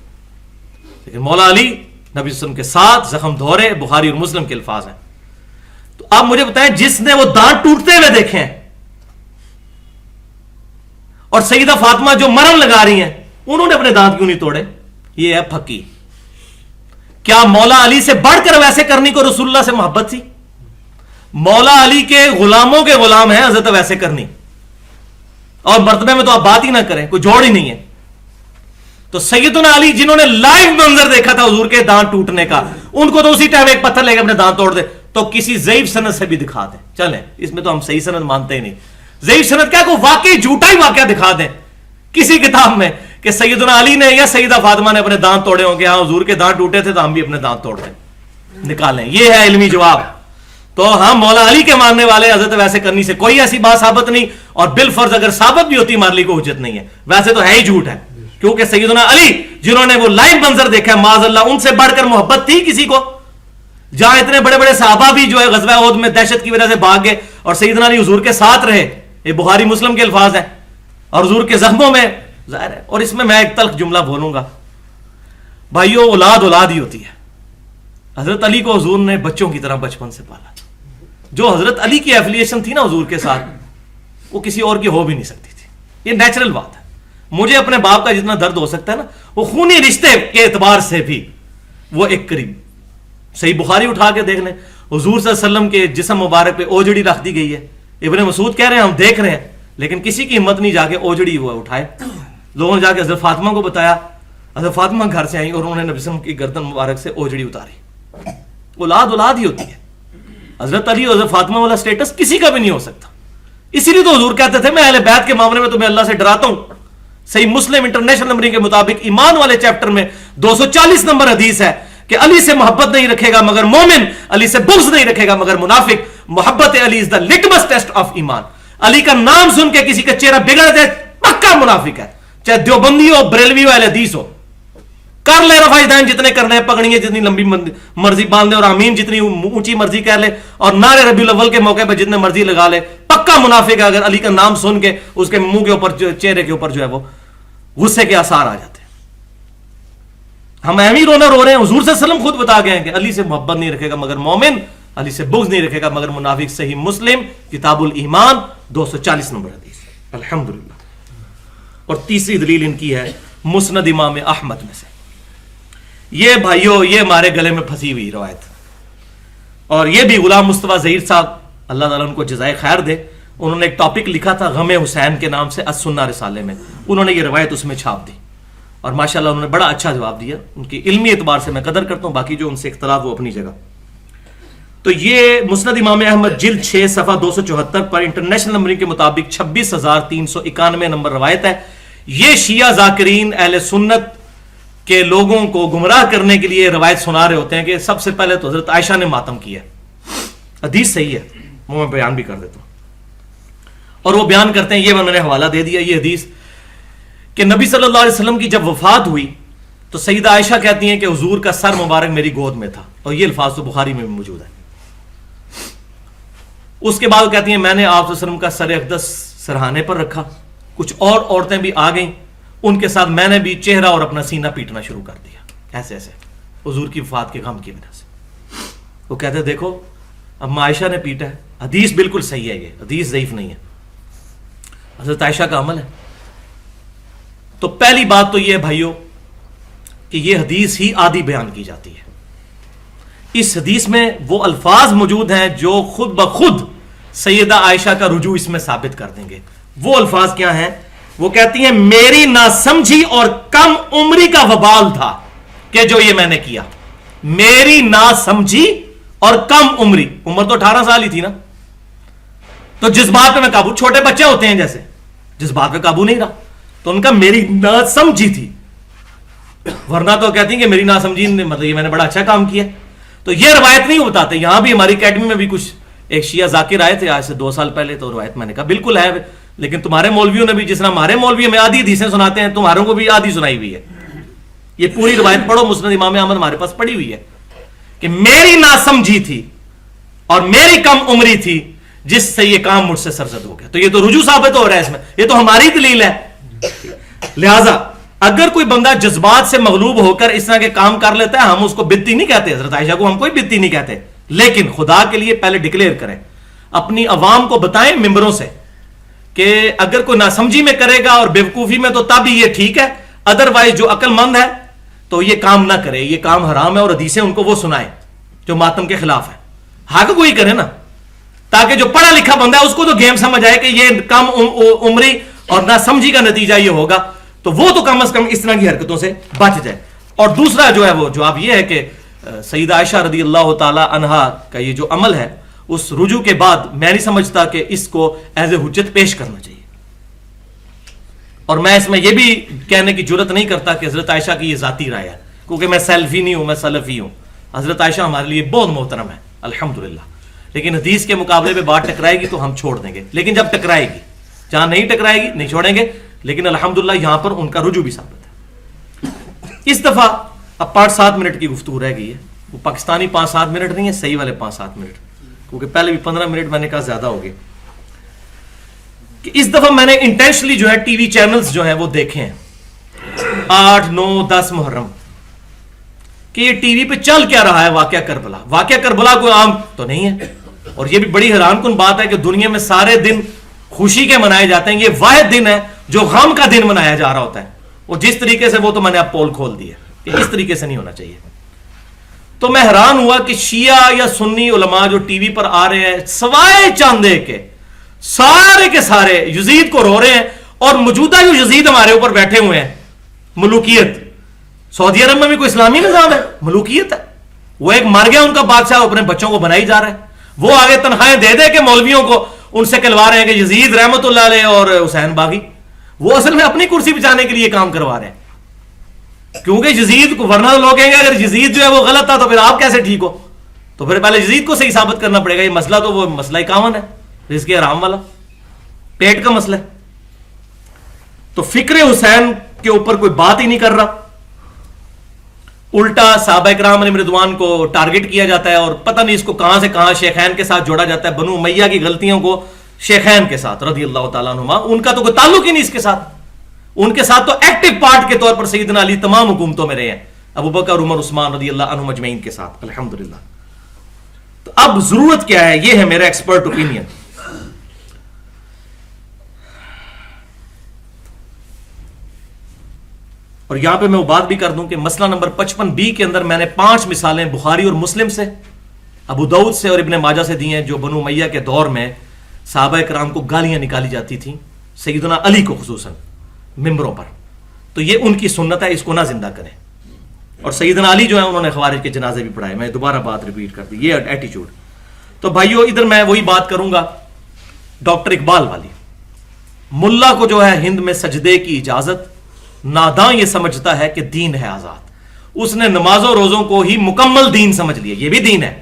لیکن مولا علی نبی صلی اللہ علیہ وسلم کے ساتھ زخم دھورے بخاری اور مسلم کے الفاظ ہیں. تو آپ مجھے بتائیں جس نے وہ دانت ٹوٹتے ہوئے دیکھے ہیں اور سیدہ فاطمہ جو مرم لگا رہی ہیں انہوں نے اپنے دانت کیوں نہیں توڑے؟ یہ ہے پھکی. کیا مولا علی سے بڑھ کر ویسے کرنی کو رسول اللہ سے محبت تھی؟ مولا علی کے غلاموں کے غلام ہیں حضرت ویسے کرنی, اور مرتبے میں تو آپ بات ہی نہ کریں, کوئی جوڑ ہی نہیں ہے. تو سیدنا علی جنہوں نے لائیو منظر دیکھا تھا حضور کے دانت ٹوٹنے کا, ان کو تو اسی ٹائم ایک پتھر لے کے اپنے دانت توڑ دے. تو کسی ضعیف سند سے بھی دکھا دیں, چلیں اس میں تو ہم صحیح سند مانتے ہی نہیں. ضعیف سند کیا, کو واقعی جھوٹا ہی واقعہ دکھا دیں کسی کتاب میں کہ سیدنا علی نے یا سیدہ فاطمہ نے اپنے دانت توڑے ہوں کہ ہاں حضور کے دانت ٹوٹے تھے تو ہم بھی اپنے دانت توڑ دیں, نکالیں. یہ ہے علمی جواب. تو ہم مولا علی کے ماننے والے حضرت ویسے کرنی سے کوئی ایسی بات ثابت نہیں, اور بالفرض اگر ثابت بھی ہوتی ہمارے لیے کوئی حجت نہیں ہے. ویسے تو ہے ہی جھوٹ ہے, کیونکہ سیدنا علی جنہوں نے وہ لائیو منظر دیکھا ہے معاذ اللہ, ان سے بڑھ کر محبت تھی کسی کو؟ جہاں اتنے بڑے بڑے صحابہ بھی جو ہے غزوہ احد میں دہشت کی وجہ سے بھاگ گئے اور سیدنا علی حضور کے ساتھ رہے. یہ بخاری مسلم کے الفاظ ہیں. اور حضور کے زخموں میں ظاہر ہے. اور اس میں ایک تلخ جملہ بولوں گا بھائیو, اولاد اولاد ہی ہوتی ہے. حضرت علی کو حضور نے بچوں کی طرح بچپن سے پالا. جو حضرت علی کی ایفیلیشن تھی نا حضور کے ساتھ, وہ کسی اور کی ہو بھی نہیں سکتی تھی. یہ نیچرل بات ہے. مجھے اپنے باپ کا جتنا درد ہو سکتا ہے نا, وہ خونی رشتے کے اعتبار سے بھی وہ ایک قریب. صحیح بخاری اٹھا کے دیکھ لیں, حضور صلی اللہ علیہ وسلم کے جسم مبارک پہ اوجڑی رکھ دی گئی ہے. ابن مسعود کہہ رہے ہیں ہم دیکھ رہے ہیں, لیکن کسی کی ہمت نہیں جا کے اوجڑی وہ اٹھائے. لوگوں نے جا کے حضرت فاطمہ کو بتایا. حضرت فاطمہ گھر سے آئیں اور انہوں نے نبی صلی اللہ علیہ وسلم کی گردن مبارک سے اوجڑی اتاری. اولاد اولاد ہی ہوتی ہے. حضرت علی اور حضرت فاطمہ والا سٹیٹس کسی کا بھی نہیں ہو سکتا. اسی لیے تو حضور کہتے تھے میں اہل بیت کے معاملے میں تمہیں اللہ سے ڈراتا ہوں. صحیح مسلم انٹرنیشنل نمبرنگ کے مطابق ایمان والے چیپٹر میں 240 نمبر حدیث ہے کہ علی سے محبت نہیں رکھے گا مگر مومن, علی سے بغض نہیں رکھے گا مگر منافق. محبت علی از دا لٹمس ٹیسٹ آف ایمان. علی کا نام سن کے کسی کا چہرہ بگڑ جائے پکا منافق ہے, چاہے دیوبندی ہو, بریلوی ہو, اہل حدیث ہو. کر لے رفع دین جتنے کرنے ہیں, پگڑیاں جتنی لمبی مرضی باندھ لے, اور آمین جتنی اونچی مرضی کہہ لے, اور نعرے ربیع الاول کے موقع پہ جتنے مرضی لگا لے, پکا منافق ہے اگر علی کا نام سن کے اس کے منہ کے اوپر, چہرے کے اوپر جو ہے وہ غصے کے آثار آ جاتے ہیں. ہم اہمی رونا رو رہے ہیں. حضور صلی اللہ علیہ وسلم خود بتا گئے ہیں کہ علی سے محبت نہیں رکھے گا مگر مومن, علی سے بغض نہیں رکھے گا مگر منافق. صحیح مسلم کتاب الایمان 240 نمبر حدیث. الحمدللہ. اور تیسری دلیل ان کی ہے مسند امام احمد میں سے. یہ بھائیو یہ ہمارے گلے میں پھنسی ہوئی روایت, اور یہ بھی غلام مصطفیٰ ظہیر صاحب اللہ تعالیٰ ان کو جزائے خیر دے, انہوں نے ایک ٹاپک لکھا تھا غم حسین کے نام سے السنہ رسالے میں. انہوں نے یہ روایت اس میں چھاپ دی اور ماشاءاللہ انہوں نے بڑا اچھا جواب دیا. ان کی علمی اعتبار سے میں قدر کرتا ہوں, باقی جو ان سے اختلاف وہ اپنی جگہ. تو یہ مسند امام احمد جلد 6 صفحہ 274 پر انٹرنیشنل نمبرنگ کے مطابق 26,391 نمبر روایت ہے. یہ شیعہ ذاکرین اہل سنت کے لوگوں کو گمراہ کرنے کے لیے روایت سنا رہے ہوتے ہیں کہ سب سے پہلے تو حضرت عائشہ نے ماتم کیا. حدیث صحیح ہے, میں بیان بھی کر دیتا ہوں. اور وہ بیان کرتے ہیں, یہ میں نے حوالہ دے دیا, یہ حدیث کہ نبی صلی اللہ علیہ وسلم کی جب وفات ہوئی تو سیدہ عائشہ کہتی ہیں کہ حضور کا سر مبارک میری گود میں تھا, اور یہ الفاظ تو بخاری میں بھی موجود ہے. اس کے بعد وہ کہتی ہیں میں نے آپ صلی اللہ علیہ وسلم کا سر اقدس سرہانے پر رکھا, کچھ اور عورتیں بھی آ گئیں, ان کے ساتھ میں نے بھی چہرہ اور اپنا سینہ پیٹنا شروع کر دیا, ایسے ایسے حضور کی وفات کے غم کی وجہ سے. وہ کہتے ہیں دیکھو اب عائشہ نے پیٹا ہے, حدیث بالکل صحیح ہے, یہ حدیث ضعیف نہیں ہے, حضرت عائشہ کا عمل ہے. تو پہلی بات تو یہ ہے بھائیوں کہ یہ حدیث ہی آدھی بیان کی جاتی ہے. اس حدیث میں وہ الفاظ موجود ہیں جو خود بخود سیدہ عائشہ کا رجوع اس میں ثابت کر دیں گے. وہ الفاظ کیا ہیں؟ وہ کہتی ہیں میری ناسمجھی اور کم عمری کا وبال تھا کہ جو یہ میں نے کیا. میری ناسمجھی اور کم عمری, عمر تو 18 سال ہی تھی نا, تو جذبات پہ میں قابو, چھوٹے بچے ہوتے ہیں جیسے, جذبات پہ قابو نہیں رہا, تو ان کا میری ناسمجھی تھی. ورنہ تو کہتی ہیں کہ میری ناسمجھی مطلب یہ میں نے بڑا اچھا کام کیا. تو یہ روایت نہیں بتاتے. یہاں بھی ہماری اکیڈمی میں بھی کچھ ایک شیعہ ذاکر آئے تھے آج سے 2 سال پہلے, تو روایت میں نے کہا بالکل ہے, لیکن تمہارے مولویوں نے بھی, جس طرح ہمارے مولوی ہمیں آدھی حدیثیں سناتے ہیں, تمہاروں کو بھی آدھی سنائی ہوئی ہے. یہ پوری روایت پڑھو, مسند امام احمد ہمارے پاس پڑھی ہوئی ہے کہ میری ناسمجھی تھی اور میری کم عمری تھی جس سے یہ کام مجھ سے سرزد ہو گیا. تو یہ تو رجوع ثابت ہو رہا ہے اس میں, یہ تو ہماری دلیل ہے. لہذا اگر کوئی بندہ جذبات سے مغلوب ہو کر اس طرح کے کام کر لیتا ہے, ہم اس کو بدتی نہیں کہتے, حضرت عائشہ کو ہم کوئی بدتی نہیں کہتے, لیکن خدا کے لیے پہلے ڈکلیئر کریں, اپنی عوام کو بتائیں ممبروں سے کہ اگر کوئی ناسمجھی میں کرے گا اور بیوقوفی میں تو تب یہ ٹھیک ہے, ادروائز جو عقل مند ہے تو یہ کام نہ کرے, یہ کام حرام ہے, اور حدیثیں ان کو وہ سنائیں جو ماتم کے خلاف ہے. حق کوئی کرے نا, تاکہ جو پڑھا لکھا بندہ ہے اس کو تو گیم سمجھ آئے کہ یہ کم عمری اور ناسمجھی کا نتیجہ یہ ہوگا, تو وہ تو کم از کم اس طرح کی حرکتوں سے بچ جائے. اور دوسرا جو ہے وہ جواب یہ ہے کہ سیدہ عائشہ رضی اللہ تعالی عنہا کا یہ جو عمل ہے, اس رجوع کے بعد میں نہیں سمجھتا کہ اس کو ایز اے حجت پیش کرنا چاہیے. اور میں اس میں یہ بھی کہنے کی جرت نہیں کرتا کہ حضرت عائشہ کی یہ ذاتی رائے ہے, کیونکہ میں سیلفی نہیں ہوں, میں سلفی ہوں. حضرت عائشہ ہمارے لیے بہت محترم ہے الحمدللہ, لیکن حدیث کے مقابلے پہ بات ٹکرائے گی تو ہم چھوڑ دیں گے, لیکن جب ٹکرائے گی, جہاں نہیں ٹکرائے گی نہیں چھوڑیں گے. لیکن الحمدللہ یہاں پر ان کا رجوع بھی ثابت ہے. اس دفعہ اب 5-7 منٹ کی گفتگو رہ گئی ہے, وہ پاکستانی 5-7 منٹ نہیں ہے, صحیح والے 5-7 منٹ, کیونکہ پہلے بھی 15 منٹ میں نے کہا زیادہ ہو گئے. کہ اس دفعہ میں نے انٹینشنلی جو ہے ٹی وی چینلز جو ہیں وہ دیکھے ہیں 8, 9, 10 محرم, کہ یہ ٹی وی پہ چل کیا رہا ہے واقعہ کربلا. واقعہ کربلا کوئی عام تو نہیں ہے, اور یہ بھی بڑی حیران کن بات ہے کہ دنیا میں سارے دن خوشی کے منائے جاتے ہیں, یہ واحد دن ہے جو غم کا دن منایا جا رہا ہوتا ہے. وہ جس طریقے سے, وہ تو میں نے اب پول کھول دی ہے کہ اس طریقے سے نہیں ہونا چاہیے. تو میں حیران ہوا کہ شیعہ یا سنی علماء جو ٹی وی پر آ رہے ہیں سوائے چاندے کے سارے یزید کو رو رہے ہیں, اور موجودہ جو یزید ہمارے اوپر بیٹھے ہوئے ہیں, ملوکیت, سعودی عرب میں بھی کوئی اسلامی نظام ہے, ملوکیت ہے. وہ ایک مر گیا ان کا بادشاہ, اپنے بچوں کو بنائی جا رہا ہے, وہ آگے تنخواہیں دے دے کے مولویوں کو ان سے کلوا رہے ہیں کہ یزید رحمت اللہ علیہ اور حسین باغی, وہ اصل میں اپنی کرسی بچانے کے لیے کام کروا رہے ہیں. کیونکہ یزید کو, ورنہ لوگ کہیں گے اگر یزید جو ہے وہ غلط تھا تو پھر آپ کیسے ٹھیک ہو, تو پھر پہلے یزید کو صحیح ثابت کرنا پڑے گا. یہ مسئلہ تو وہ مسئلہ 51 ہے, رزق حرام والا, پیٹ کا مسئلہ ہے. تو فکر حسین کے اوپر کوئی بات ہی نہیں کر رہا, الٹا صحابہ کرام علیہ رضوان کو ٹارگٹ کیا جاتا ہے, اور پتہ نہیں اس کو کہاں سے کہاں شیخین کے ساتھ جوڑا جاتا ہے. بنو امیہ کی غلطیوں کو شیخین کے ساتھ رضی اللہ تعالیٰ عنہما, ان کا تو کوئی تعلق ہی نہیں اس کے ساتھ. ان کے ساتھ تو ایکٹیو پارٹ کے طور پر سیدنا علی تمام حکومتوں میں رہے ہیں, ابو بکر, عمر, عثمان رضی اللہ عنہم اجمعین کے ساتھ الحمدللہ. تو اب ضرورت کیا ہے, یہ ہے میرا ایکسپرٹ اوپینین. اور یہاں پہ میں وہ بات بھی کر دوں کہ مسئلہ نمبر 55B کے اندر میں نے 5 مثالیں بخاری اور مسلم سے, ابو داؤد سے اور ابن ماجہ سے دی ہیں, جو بنو امیہ کے دور میں صحابہ کرام کو گالیاں نکالی جاتی تھیں, سیدنا علی کو خصوصاً ممبروں پر. تو یہ ان کی سنت ہے, اس کو نہ زندہ کریں. اور سیدنا علی جو ہے انہوں نے خوارج کے جنازے بھی پڑھائے. میں دوبارہ بات ریپیٹ کر دی, یہ ایٹیچیوڈ. تو بھائیو ادھر میں وہی بات کروں گا ڈاکٹر اقبال والی. ملا کو جو ہے ہند میں سجدے کی اجازت, ناداں یہ سمجھتا ہے کہ دین ہے آزاد. اس نے نمازوں روزوں کو ہی مکمل دین سمجھ لیا. یہ بھی دین ہے,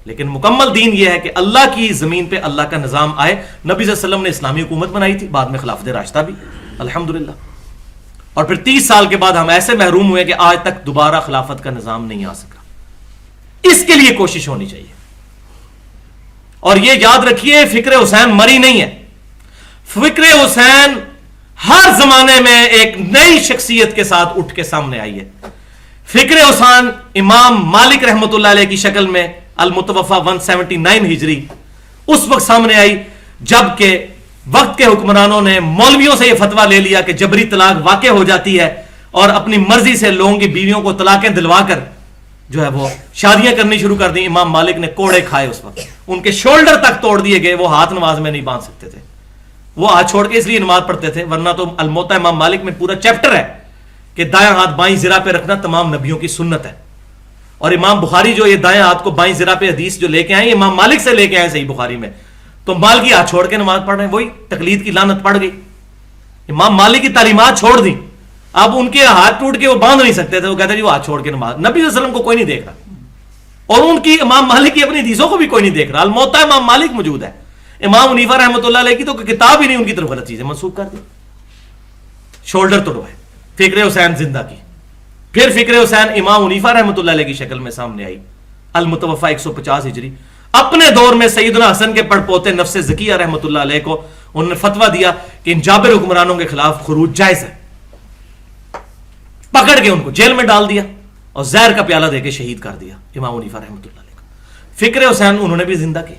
لیکن مکمل دین یہ ہے کہ اللہ کی زمین پہ اللہ کا نظام آئے. نبی صلی اللہ علیہ وسلم نے اسلامی حکومت بنائی تھی, بعد میں خلافت راشدہ بھی الحمدللہ. اور پھر 30 سال کے بعد ہم ایسے محروم ہوئے کہ آج تک دوبارہ خلافت کا نظام نہیں آ سکا. اس کے لیے کوشش ہونی چاہیے. اور یہ یاد رکھیے فکر حسین مری نہیں ہے. فکر حسین ہر زمانے میں ایک نئی شخصیت کے ساتھ اٹھ کے سامنے آئی ہے. فکر حسین امام مالک رحمت اللہ علیہ کی شکل میں المتوفا 179 ہجری اس وقت سامنے آئی جبکہ وقت کے حکمرانوں نے مولویوں سے یہ فتویٰ لے لیا کہ جبری طلاق واقع ہو جاتی ہے اور اپنی مرضی سے لوگوں کی بیویوں کو طلاقیں دلوا کر جو ہے وہ شادیاں کرنی شروع کر دی. امام مالک نے کوڑے کھائے اس وقت, ان کے شولڈر تک توڑ دیے گئے, وہ ہاتھ نماز میں نہیں باندھ سکتے تھے, وہ ہاتھ چھوڑ کے اس لیے نماز پڑھتے تھے, ورنہ تو الموتا امام مالک میں پورا چیپٹر ہے کہ دائیں ہاتھ بائیں زرہ پہ رکھنا تمام نبیوں کی سنت ہے. اور امام بخاری جو یہ دائیں ہاتھ کو بائیں زرہ پہ حدیث جو لے کے آئے امام مالک سے لے کے آئے صحیح بخاری میں, تو مال کی ہاتھ چھوڑ کے نماز پڑھ رہے ہیں, وہی تقلید کی لعنت پڑ گئی. امام مالک کی تعلیمات چھوڑ دی, اب ان کے ہاتھ ٹوٹ کے وہ باندھ نہیں سکتے تھے, وہ کہتے ہیں وہ ہاتھ چھوڑ کے نماز. نبی صلی اللہ علیہ وسلم کو کوئی نہیں دیکھ رہا اور ان کی امام مالک کی اپنی حدیثوں کو بھی کوئی نہیں دیکھ رہا. الموتا امام مالک موجود ہے, امام حنیفہ رحمۃ اللہ علیہ کی تو کتاب ہی نہیں, ان کی طرف غلط چیزیں منسوخ کر دی, شولڈر توڑوائے. فکر حسین زندہ کی, پھر فکر حسین امام حنیفہ رحمۃ اللہ علیہ کی شکل میں سامنے آئی المتوفا 150 ہجری. اپنے دور میں سیدنا حسن کے پڑ پوتے نفس زکیہ رحمۃ اللہ علیہ کو انہوں نے فتویٰ دیا کہ ان جابر حکمرانوں کے خلاف خروج جائز ہے. پکڑ کے ان کو جیل میں ڈال دیا اور زہر کا پیالہ دے کے شہید کر دیا امام حنیفہ رحمۃ اللہ علیہ کو. فکر حسین انہوں نے بھی زندہ کی.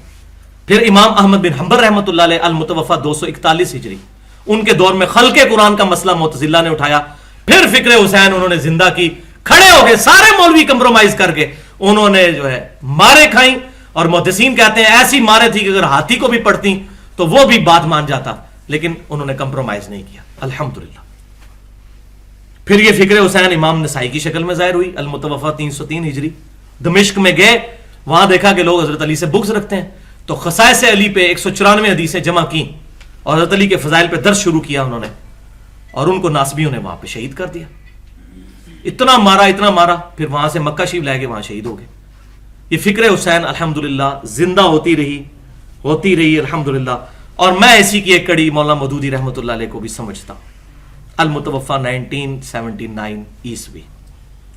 پھر امام احمد بن حنبل رحمۃ اللہ علیہ المتوفا 241 ہجری, ان کے دور میں خلق قرآن کا مسئلہ معتزلہ نے اٹھایا. پھر فکر حسین انہوں نے زندہ کی, کھڑے ہو گئے سارے مولوی کمپرومائز کر کے, انہوں نے جو ہے مارے کھائیں. اور محدثین کہتے ہیں ایسی مارے تھی کہ اگر ہاتھی کو بھی پڑتی تو وہ بھی بات مان جاتا, لیکن انہوں نے کمپرومائز نہیں کیا الحمدللہ. پھر یہ فکر حسین امام نسائی کی شکل میں ظاہر ہوئی المتوفا 303 ہجری. دمشق میں گئے, وہاں دیکھا کہ لوگ حضرت علی سے بغض رکھتے ہیں, تو خصائص علی پہ 194 حدیثیں جمع کی اور حضرت علی کے فضائل پہ درس شروع کیا انہوں نے, اور ان کو ناسبیوں نے وہاں پہ شہید کر دیا. اتنا مارا, پھر وہاں سے مکہ شریف لے کے وہاں شہید ہو گئے. یہ فکر حسین الحمدللہ زندہ ہوتی رہی الحمدللہ. اور میں اسی کی ایک کڑی مولانا مودودی رحمۃ اللہ علیہ کو بھی سمجھتا ہوں. المتوفا 1979 عیسوی,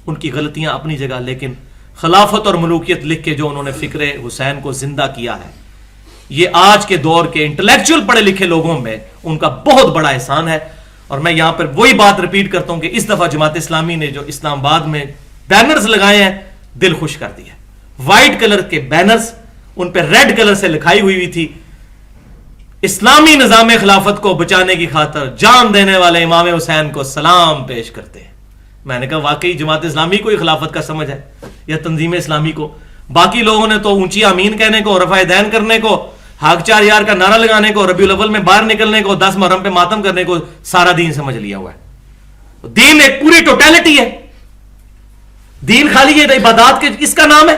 ان کی غلطیاں اپنی جگہ, لیکن خلافت اور ملوکیت لکھ کے جو انہوں نے فکر حسین کو زندہ کیا ہے, یہ آج کے دور کے انٹلیکچوئل پڑھے لکھے لوگوں میں ان کا بہت بڑا احسان ہے. اور میں یہاں پر وہی بات ریپیٹ کرتا ہوں کہ اس دفعہ جماعت اسلامی نے جو اسلام آباد میں بینرز لگائے ہیں دل خوش کر دیا. وائٹ کلر کے بینرز, ان پہ ریڈ کلر سے لکھائی ہوئی تھی اسلامی نظام خلافت کو بچانے کی خاطر جان دینے والے امام حسین کو سلام پیش کرتے ہیں. میں نے کہا واقعی جماعت اسلامی کو ہی خلافت کا سمجھ ہے یا تنظیم اسلامی کو؟ باقی لوگوں نے تو اونچی آمین کہنے کو, رفع دین کرنے کو, حق 4000 کا نعرہ لگانے کو, ربیع الاول میں باہر نکلنے کو, 10 محرم پہ ماتم کرنے کو سارا دین سمجھ لیا ہوا ہے. دین ایک پوری ٹوٹیلٹی ہے, دین خالی یہ عبادات کے اس کا نام ہے.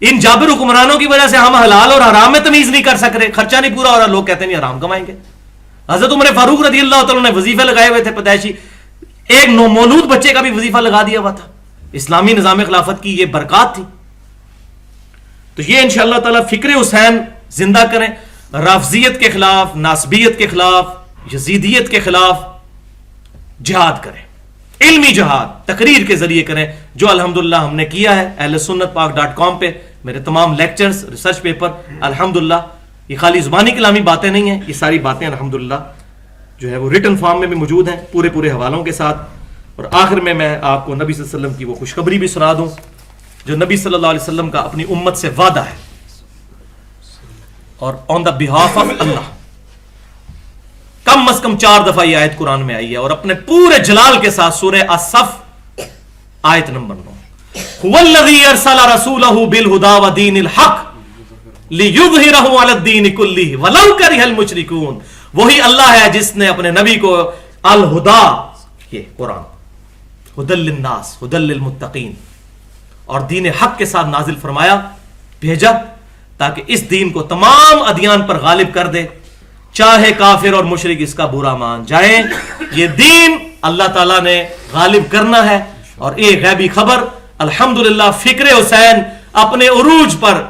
ان جابر حکمرانوں کی وجہ سے ہم حلال اور حرام میں تمیز نہیں کر سک رہے, خرچہ نہیں پورا ہو رہا, لوگ کہتے ہیں حرام کمائیں گے. حضرت عمر فاروق رضی اللہ تعالیٰ نے وظیفے لگائے ہوئے تھے پیدائشی, ایک نومولود بچے کا بھی وظیفہ لگا دیا ہوا تھا. اسلامی نظام خلافت کی یہ برکات تھی. تو یہ انشاءاللہ تعالیٰ فکر حسین زندہ کریں, رافضیت کے خلاف, ناسبیت کے خلاف, یزیدیت کے خلاف جہاد کریں, علمی جہاد تقریر کے ذریعے کریں, جو الحمدللہ ہم نے کیا ہے. اہل سنت پاک.com پہ میرے تمام لیکچرز, ریسرچ پیپر الحمدللہ, یہ خالی زبانی کلامی باتیں نہیں ہیں, یہ ساری باتیں الحمدللہ جو ہے وہ ریٹن فارم میں بھی موجود ہیں پورے حوالوں کے ساتھ. اور آخر میں آپ کو نبی صلی اللہ علیہ وسلم کی وہ خوشخبری بھی سنا دوں جو نبی صلی اللہ علیہ وسلم کا اپنی امت سے وعدہ ہے, اور آن دا بہاف آف اللہ کم از کم 4 دفعہ یہ آیت قرآن میں آئی ہے, اور اپنے پورے جلال کے ساتھ سورہ الصف آیت نمبر 9, هو الذی ارسل رسولہ بالہدی ودین الحق لیظہرہ علی الدین کلہ ولو کرہ المشرکون. وہی اللہ ہے جس نے اپنے نبی کو الہدی, یہ قرآن, ہدی للناس ہدی للمتقین, اور دین حق کے ساتھ نازل فرمایا, بھیجا تاکہ اس دین کو تمام ادیان پر غالب کر دے, چاہے کافر اور مشرک اس کا برا مان جائیں. یہ دین اللہ تعالیٰ نے غالب کرنا ہے. اور ایک غیبی خبر, الحمدللہ فکر حسین اپنے عروج پر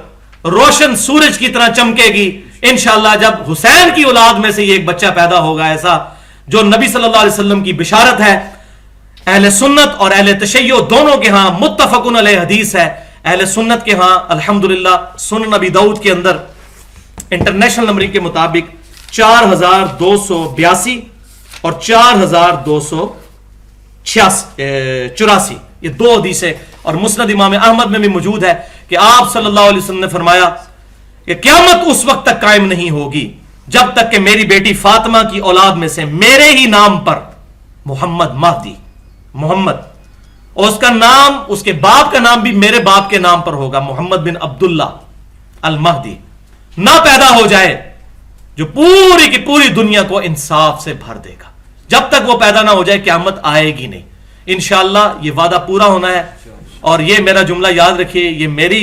روشن سورج کی طرح چمکے گی انشاءاللہ. جب حسین کی اولاد میں سے یہ ایک بچہ پیدا ہوگا ایسا جو نبی صلی اللہ علیہ وسلم کی بشارت ہے, اہل سنت اور اہل تشیع دونوں کے ہاں متفقن علیہ حدیث ہے, اہل سنت کے ہاں الحمدللہ سنن ابی داؤد کے اندر انٹرنیشنل نمبرنگ کے مطابق 4282 اور 4284 یہ دو حدیثیں، اور مسند امام احمد میں بھی موجود ہے کہ آپ صلی اللہ علیہ وسلم نے فرمایا کہ قیامت اس وقت تک قائم نہیں ہوگی جب تک کہ میری بیٹی فاطمہ کی اولاد میں سے میرے ہی نام پر محمد مہدی، محمد، اور اس کا نام، اس کے باپ کا نام بھی میرے باپ کے نام پر ہوگا، محمد بن عبداللہ المہدی، نہ پیدا ہو جائے جو پوری کی پوری دنیا کو انصاف سے بھر دے گا۔ جب تک وہ پیدا نہ ہو جائے قیامت آئے گی نہیں۔ انشاءاللہ یہ وعدہ پورا ہونا ہے، اور یہ میرا جملہ یاد رکھیے، یہ میری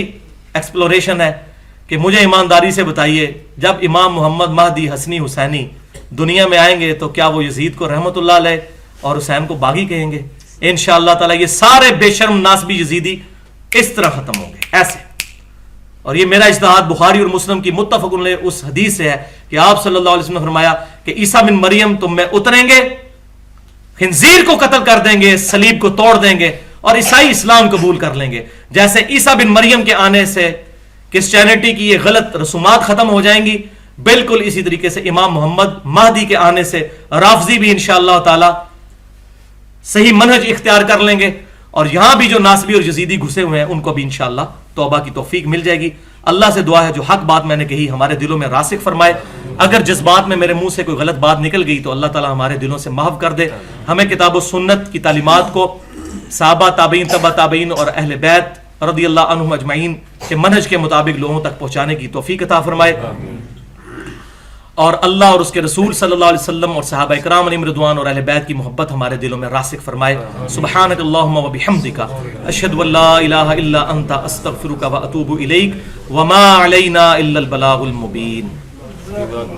ایکسپلوریشن ہے کہ مجھے ایمانداری سے بتائیے جب امام محمد مہدی حسنی حسینی دنیا میں آئیں گے تو کیا وہ یزید کو رحمت اللہ علیہ اور حسین کو باغی کہیں گے؟ انشاءاللہ تعالی یہ سارے بے شرم ناسبی یزیدی اس طرح ختم ہوں گے، ایسے۔ اور یہ میرا اجتہاد بخاری اور مسلم کی متفق علیہ اس حدیث سے ہے کہ آپ صلی اللہ علیہ وسلم نے فرمایا کہ عیسیٰ بن مریم تم میں اتریں گے، خنزیر کو قتل کر دیں گے، صلیب کو توڑ دیں گے، اور عیسائی اسلام قبول کر لیں گے۔ جیسے عیسیٰ بن مریم کے آنے سے کرسچینٹی کی یہ غلط رسومات ختم ہو جائیں گی، بالکل اسی طریقے سے امام محمد مہدی کے آنے سے رافضی بھی انشاءاللہ تعالی صحیح منہج اختیار کر لیں گے، اور یہاں بھی جو ناسبی اور یزیدی گھسے ہوئے ہیں ان کو بھی انشاءاللہ توبہ کی توفیق مل جائے گی۔ اللہ سے دعا ہے جو حق بات میں نے کہی ہمارے دلوں میں راسخ فرمائے، اگر جس بات میں میرے منہ سے کوئی غلط بات نکل گئی تو اللہ تعالی ہمارے دلوں سے محو کر دے، ہمیں کتاب و سنت کی تعلیمات کو صحابہ، تابعین، تبع تابعین اور اہل بیت رضی اللہ عنہم اجمعین کے منہج کے مطابق لوگوں تک پہنچانے کی توفیق عطا فرمائے، اور اللہ اور اس کے رسول صلی اللہ علیہ وسلم اور صحابہ اکرام علیہم رضوان اور اہل بیت کی محبت ہمارے دلوں میں راسخ فرمائے۔ سبحانک اللہم و بحمدک، اشہد ان لا الہ الا انت، استغفرک و اتوب الیک، وما علینا الا البلاغ المبین۔